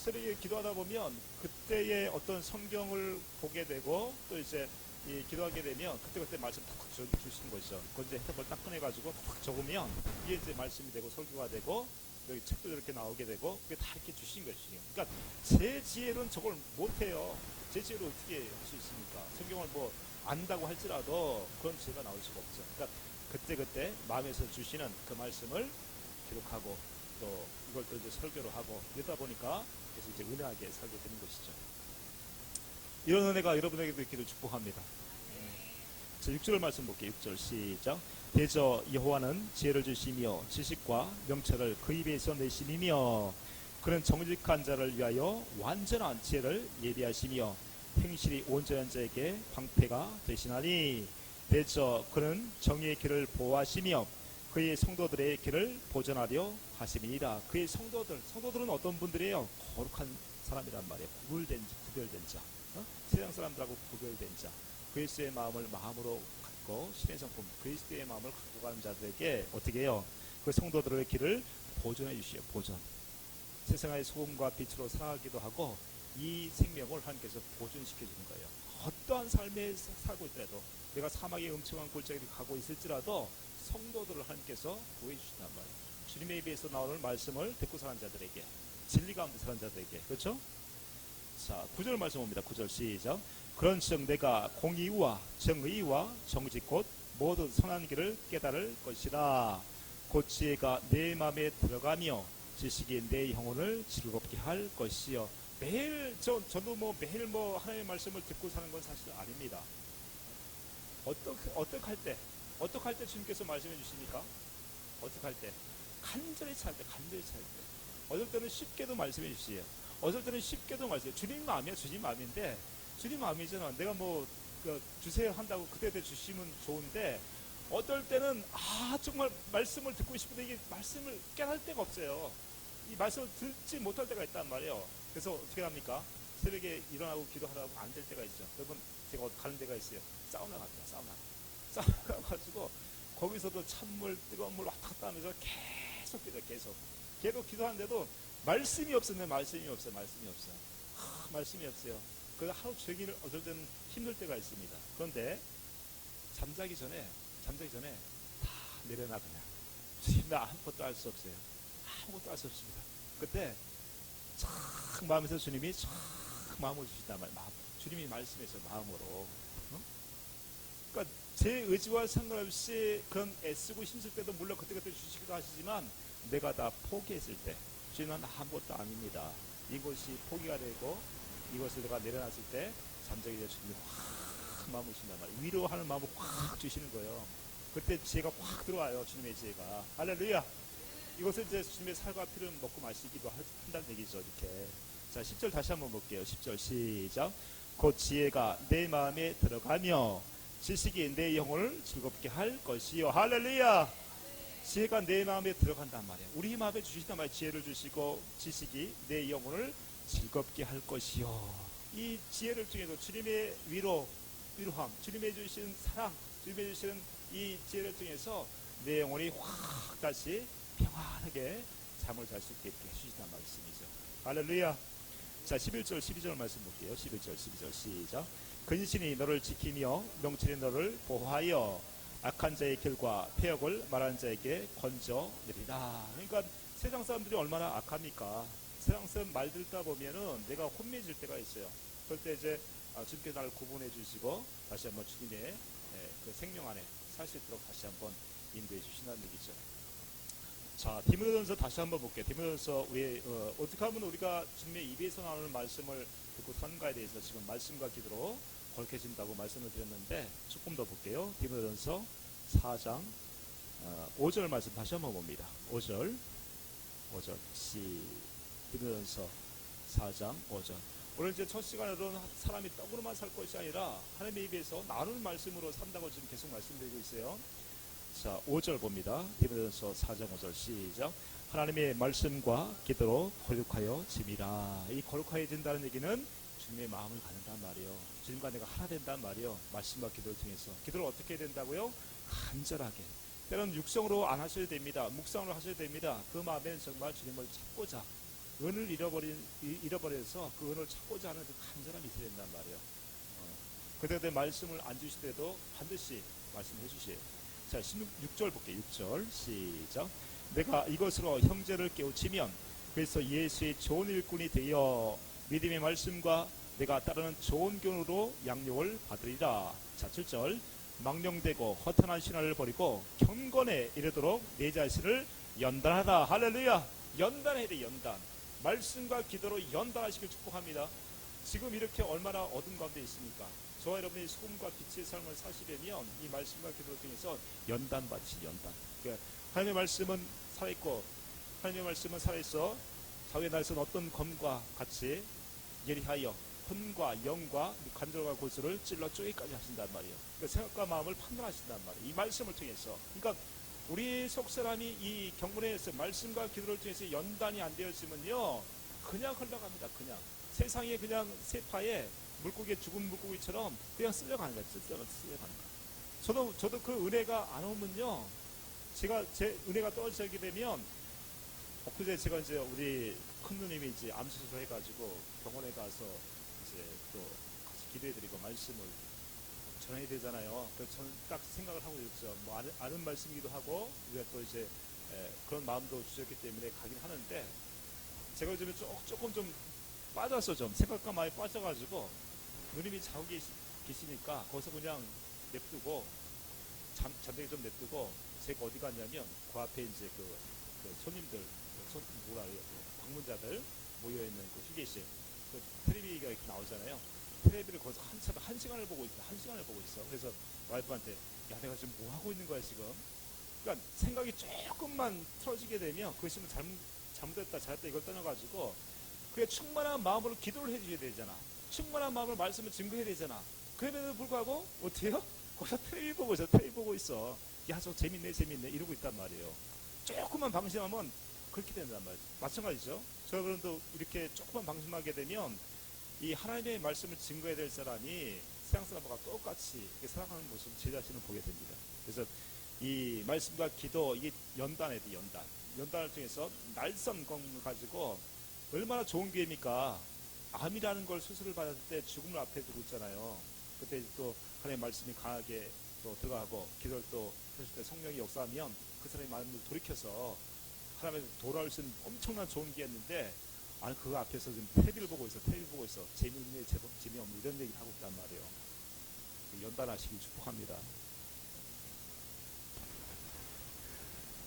S1: 새벽에 기도하다 보면 그때의 어떤 성경을 보게 되고 또 이제 기도하게 되면 그때 말씀 탁탁 주시는 거죠. 그건 이제 핸드폰 딱 꺼내가지고 탁탁 적으면 이게 이제 말씀이 되고 설교가 되고 여기 책도 이렇게 나오게 되고 그게 다 이렇게 주신 것이죠. 그러니까 제 지혜로는 저걸 못해요. 제 지혜로 어떻게 할 수 있습니까? 성경을 뭐 안다고 할지라도 그런 지혜가 나올 수가 없죠. 그러니까 그때 마음에서 주시는 그 말씀을 기록하고 또 이걸 또 이제 설교로 하고 이러다 보니까 그래서 이제 은혜하게 살게 되는 것이죠. 이런 은혜가 여러분에게도 있기를 축복합니다. 자, 6절 말씀 볼게요. 6절 시작. 대저 여호와는 지혜를 주시며 지식과 명철을 그 입에서 내심이며 그는 정직한 자를 위하여 완전한 지혜를 예비하시며 행실이 온전한 자에게 방패가 되시나니 대저 그는 정의의 길을 보호하시며 그의 성도들의 길을 보존하려 하심이니라. 그의 성도들은 어떤 분들이에요? 거룩한 사람이란 말이에요. 구별된 자, 세상 사람들하고 구별된 자, 그리스도의 마음을 마음으로 갖고 신의 성품 그리스도의 마음을 갖고 가는 자들에게 어떻게 해요? 그 성도들의 길을 보존해 주시오. 보존. 세상의 소금과 빛으로 살아가기도 하고 이 생명을 하나님께서 보존시켜 주는 거예요. 어떠한 삶에 살고 있더라도 내가 사막의 음침한 골짜기를 가고 있을지라도 성도들을 하나님께서 구해 주신단 말이에요. 주님의 입에서 나오는 말씀을 듣고 사는 자들에게, 진리 가운데 사는 자들에게. 그렇죠? 자, 9절 말씀 봅니다. 9절 시작. 그런즉 내가 공의와 정의와 정직 곧 모든 선한 길을 깨달을 것이라. 곧 지혜가 내 마음에 들어가며 지식이 내 영혼을 즐겁게 할 것이요. 매일 저도 매일 하나님의 말씀을 듣고 사는 건 사실 아닙니다. 어떻게 할 때 주님께서 말씀해 주십니까? 어떻게 할 때? 간절히 찰 때. 어떨 때는 쉽게도 말씀해 주시요. 어떨 때는 쉽게도 말씀해. 주님 마음이야. 주님 마음인데 주님 마음이잖아. 내가 주세요 한다고 그때 주시면 좋은데 어떨 때는 정말 말씀을 듣고 싶은데 이게 말씀을 깨달을 데가 없어요. 이 말씀을 듣지 못할 때가 있단 말이에요. 그래서 어떻게 합니까? 새벽에 일어나고 기도하라고 안 될 때가 있죠. 여러분 제가 가는 데가 있어요. 사우나 갑니다. 사우나 가가지고 거기서도 찬물 뜨거운 물 왔다 갔다 하면서 계속 기도 계속 기도하는데도 말씀이 없어요. 말씀이 없어요. 그래서 하루 종일 어떨 때는 힘들 때가 있습니다. 그런데 잠자기 전에 다 내려놔 그냥. 나 아무것도 할 수 없어요. 아무것도 할 수 없습니다. 그때 참 마음에서 주님이 참 마음을 주신단 말이에요. 주님이 말씀해서 마음으로. 그러니까 제 의지와 상관없이 그런 애쓰고 힘쓸 때도 물론 그때그때 주시기도 하시지만 내가 다 포기했을 때 주님은 아무것도 아닙니다. 이것이 포기가 되고 이것을 내가 내려놨을 때 잠자기 전에 주님이 확 마음을 주신단 말이에요. 위로하는 마음을 확 주시는 거예요. 그때 지혜가 확 들어와요. 주님의 지혜가. 할렐루야. 이것을 이제 주님의 살과 피를 먹고 마시기도 한다는 얘기죠. 이렇게. 자, 10절 다시 한번 볼게요. 10절 시작. 곧 지혜가 내 마음에 들어가며 지식이 내 영혼을 즐겁게 할 것이요. 할렐루야. 지혜가 내 마음에 들어간단 말이야. 우리 마음에 주시단 말이야. 지혜를 주시고 지식이 내 영혼을 즐겁게 할 것이요. 이 지혜를 통해서 주님의 위로함, 주님의 주신 사랑, 주님의 주시는 이 지혜를 통해서 내 영혼이 확 다시 평안하게 잠을 잘 수 있게 해주신단 말씀이죠. 할렐루야. 자, 11절 12절 말씀 볼게요. 11절 12절 시작. 근신이 너를 지키며 명철이 너를 보호하여 악한 자의 길과 폐역을 말하는 자에게 건져내리라. 그러니까 세상 사람들이 얼마나 악합니까? 세상 사람 말 듣다 보면은 내가 혼미해질 때가 있어요. 그럴 때 이제 주님께서 나를 구분해 주시고 다시 한번 주님의 그 생명 안에 살 수 있도록 다시 한번 인도해 주신다는 얘기죠. 자, 디모데전서 다시 한번 볼게요. 디모데전서 어떻게 하면 우리가 주님의 입에서 나오는 말씀을 듣고 사는가에 대해서 지금 말씀과 기도로 거룩해진다고 말씀을 드렸는데 조금 더 볼게요. 디모데전서 4장 5절 말씀 다시 한번 봅니다. 5절 디모데전서 4장 5절. 오늘 이제 첫 시간으로는 사람이 떡으로만 살 것이 아니라 하나님의 입에서 나누는 말씀으로 산다고 지금 계속 말씀드리고 있어요. 자, 5절 봅니다. 디모데전서 4장 5절 시작. 하나님의 말씀과 기도로 거룩하여 짐이라. 이 거룩해진다는 얘기는 주님의 마음을 갖는단 말이에요. 주님과 내가 하나 된단 말이에요. 말씀과 기도를 통해서. 기도를 어떻게 해야 된다고요? 간절하게. 때로는 육성으로 안 하셔도 됩니다. 묵상으로 하셔도 됩니다. 그 마음에는 정말 주님을 찾고자 은을 잃어버려서 그 은을 찾고자 하는 그 간절함이 있어야 된단 말이에요. 그때 말씀을 안 주시더라도 반드시 말씀해 주세요. 자, 16절 볼게요. 6절 시작. 내가 이것으로 형제를 깨우치면 그래서 예수의 좋은 일꾼이 되어 믿음의 말씀과 내가 따르는 좋은 교훈으로 양육을 받으리라. 자, 7절. 망령되고 허탄한 신화를 버리고 경건에 이르도록 내 자신을 연단하라. 할렐루야. 연단해야 돼. 연단. 말씀과 기도로 연단하시길 축복합니다. 지금 이렇게 얼마나 어둠 가운데 있습니까? 저와 여러분이 소금과 빛의 삶을 사시려면 이 말씀과 기도를 통해서 연단 받으시. 연단. 그러니까 하나님의 말씀은 살아있고 하나님의 말씀은 살아있어 사회 날선 어떤 검과 같이 예리하여 혼과 영과 관절과 골수를 찔러 쪼개까지 하신단 말이에요. 그러니까 생각과 마음을 판단하신단 말이에요. 이 말씀을 통해서. 그러니까 우리 속사람이 이 경건에서 말씀과 기도를 통해서 연단이 안 되었으면요 그냥 흘러갑니다. 그냥 세상에 그냥 세파에 물고기 죽은 물고기처럼 그냥 쓸려가는 거예요. 쓸려가는 거예요. 저도 그 은혜가 안 오면요 제 은혜가 떨어지게 되면 엊그제 제가 이제 우리 큰 누님이 이제 암 수술 해가지고 병원에 가서 이제 또 같이 기도해드리고 말씀을 전해야 되잖아요. 그래서 저는 딱 생각을 하고 있었죠. 뭐 아는 말씀이기도 하고 우리가 또 이제 그런 마음도 주셨기 때문에 가긴 하는데 제가 요즘에 조금 좀 빠졌어. 좀 생각과 마음이 빠져가지고 누님이 자고 계시니까 거기서 그냥 냅두고 잠들게 좀 냅두고 제가 어디 갔냐면 그 앞에 이제 그 손님들 뭐라 그래요? 방문자들 모여있는 그 휴게실 그 텔레비가 이렇게 나오잖아요. 텔레비를 거기서 한 시간을 보고 있어. 그래서 와이프한테 야 내가 지금 뭐 하고 있는 거야 지금. 그러니까 생각이 조금만 틀어지게 되면 그것이 뭐 잘못됐다 잘했다 이걸 떠나가지고 그게 충만한 마음으로 기도를 해줘야 되잖아. 충만한 마음으로 말씀을 증거해야 되잖아. 그럼에도 불구하고 어때요? 거기서 텔레비 보고 있어. 야 저 재밌네 이러고 있단 말이에요. 조금만 방심하면 그렇게 된단 말이죠. 마찬가지죠. 저여러분도 이렇게 조금만 방심하게 되면 이 하나님의 말씀을 증거해야 될 사람이 세상 사람과 똑같이 이렇게 살아가는 모습을 제 자신을 보게 됩니다. 그래서 이 말씀과 기도, 이게 연단해야 돼. 연단을 통해서 날선 검을 가지고 얼마나 좋은 기회입니까? 암이라는 걸 수술을 받았을 때 죽음을 앞에 두고 있잖아요. 그때 또 하나님의 말씀이 강하게 또 들어가고 기도를 또 했을 때 성령이 역사하면 그 사람의 마음을 돌이켜서 하나님의 돌아올 수 있는 엄청난 좋은 기회였는데 아니 그거 앞에서 지금 텔레비를 보고 있어. 재미있네 재미없네 이런 얘기를 하고 있단 말이에요. 연단하시길 축복합니다.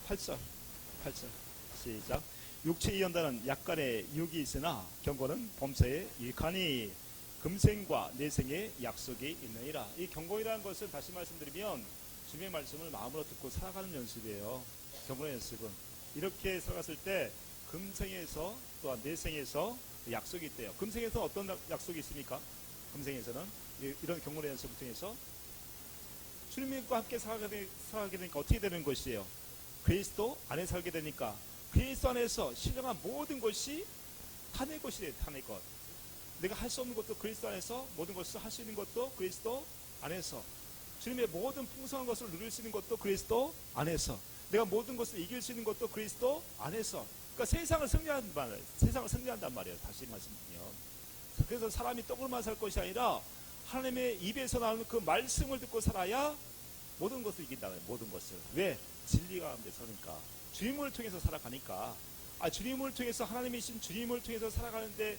S1: 8절 시작. 육체의 연단은 약간의 유익이 있으나 경건은 범사에 유익하니 금생과 내생의 약속이 있느니라. 이 경건이라는 것을 다시 말씀드리면 주님의 말씀을 마음으로 듣고 살아가는 연습이에요. 경건의 연습은 이렇게 살아갔을 때 금생에서 또한 내생에서 약속이 있대요. 금생에서 어떤 약속이 있습니까? 금생에서는 이런 경건의 연습을 통해서 주님과 함께 살아가게 되니까 어떻게 되는 것이에요? 그리스도 안에 살게 되니까 그리스도 안에서 신령한 모든 것이 다 내 것이 돼. 다 내 것. 내가 할 수 없는 것도 그리스도 안에서, 모든 것을 할 수 있는 것도 그리스도 안에서, 주님의 모든 풍성한 것을 누릴 수 있는 것도 그리스도 안에서, 내가 모든 것을 이길 수 있는 것도 그리스도 안에서. 그러니까 세상을 승리한단 말이에요. 다시 말씀드리면. 그래서 사람이 떡으로만 살 것이 아니라 하나님의 입에서 나오는 그 말씀을 듣고 살아야 모든 것을 이긴다. 모든 것을. 왜? 진리가 가운데 서니까. 주님을 통해서 살아가니까. 주님을 통해서, 하나님이신 주님을 통해서 살아가는데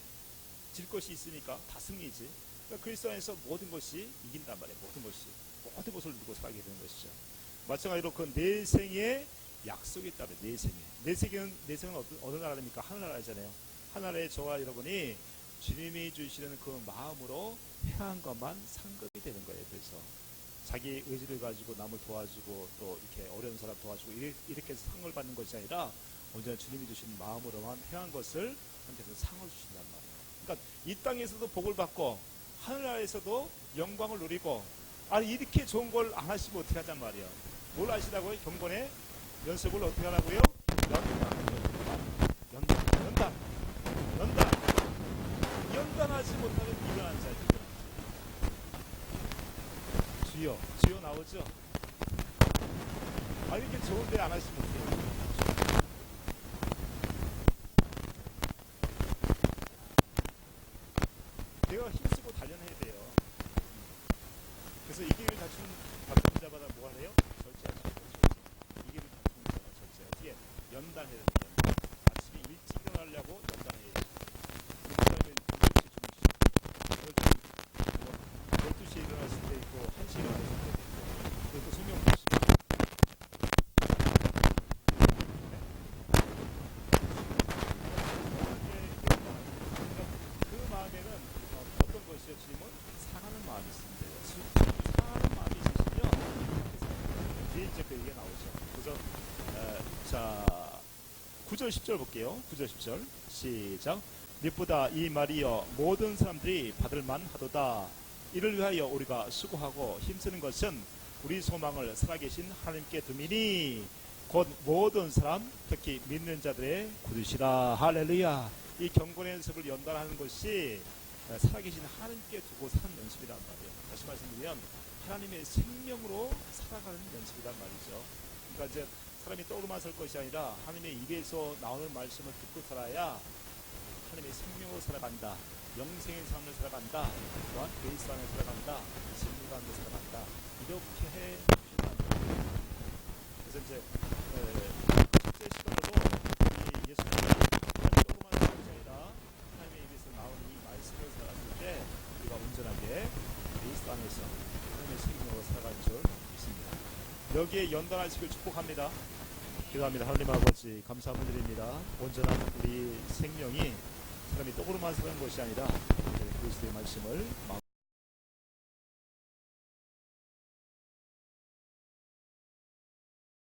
S1: 질 것이 있으니까 다 승리지. 그러니까 그리스도 안에서 모든 것이 이긴단 말이에요. 모든 것을 누리고 살게 되는 것이죠. 마찬가지로 그 내생의 약속이 있다면 내생은 어느 나라입니까? 하늘나라잖아요. 하늘나라에 저와 여러분이 주님이 주시는 그 마음으로 행한 것만 상급이 되는 거예요. 그래서 자기 의지를 가지고 남을 도와주고 또 이렇게 어려운 사람 도와주고 이렇게 상을 받는 것이 아니라 언제나 주님이 주신 마음으로만 행한 것을 하나님께서 상을 주신단 말이에요. 그러니까 이 땅에서도 복을 받고 하늘나라에서도 영광을 누리고 이렇게 좋은 걸 안 하시면 어떻게 하단 말이에요. 뭘 하시라고요? 경건의 연습을 어떻게 하라고요? 연단하지 못하면 미련한 자입니다. 주여 나오죠? 이렇게 좋은데 안 하시면 어떡해요? 다툼 자마다 뭐가 돼요? 절제하시고 절제. 이게 다툼 자가 절제. 어떻게 연단해야 돼요? 아침에 일찍 일어나려고 연단해야 돼요. 그러면 12시에 일어날 수도 있고 1시에 일어날 수도 있고 그것도 성경 보시면 그 마음에는 어떤 것이요? 주님은 상하는 마음이 있습니다. 상하는 마음이 있으시면 뒤에 이제 그 얘기가 나오죠. 그래서 자 9절 10절 볼게요. 9절 10절 시작. 무엇보다 이 말이여 모든 사람들이 받을 만하도다. 이를 위하여 우리가 수고하고 힘쓰는 것은 우리 소망을 살아계신 하나님께 둠이니 곧 모든 사람 특히 믿는 자들의 구주시라. 할렐루야. 이 경건의 연습을 연단하는 것이 살아계신 하나님께 두고 사는 연습이란 말이에요. 다시 말씀드리면 하나님의 생명으로 살아가는 연습이란 말이죠. 그러니까 이제 사람이 떠오르만 살 것이 아니라 하나님의 입에서 나오는 말씀을 듣고 살아야 하나님의 생명으로 살아간다. 영생의 삶을 살아간다. 또한 그리스도 안에 살아간다. 진리가 안에 살아간다. 이렇게 해 주시면 그래서 이제 첫째 시간으로 이 예수님이 하나님의 떠오르만 살 것이 아니라 하나님의 입에서 나오는 이 말씀을 살아갈 때 우리가 온전하게 그리스도 안에서 하나님의 생명으로 살아가는 줄 믿습니다. 여기에 연단하시길 축복합니다. 기도합니다. 하나님 아버지 감사함을 드립니다. 온전한 우리 생명이 사람이 떡으로만 사는 것이 아니라 그리스도의 말씀을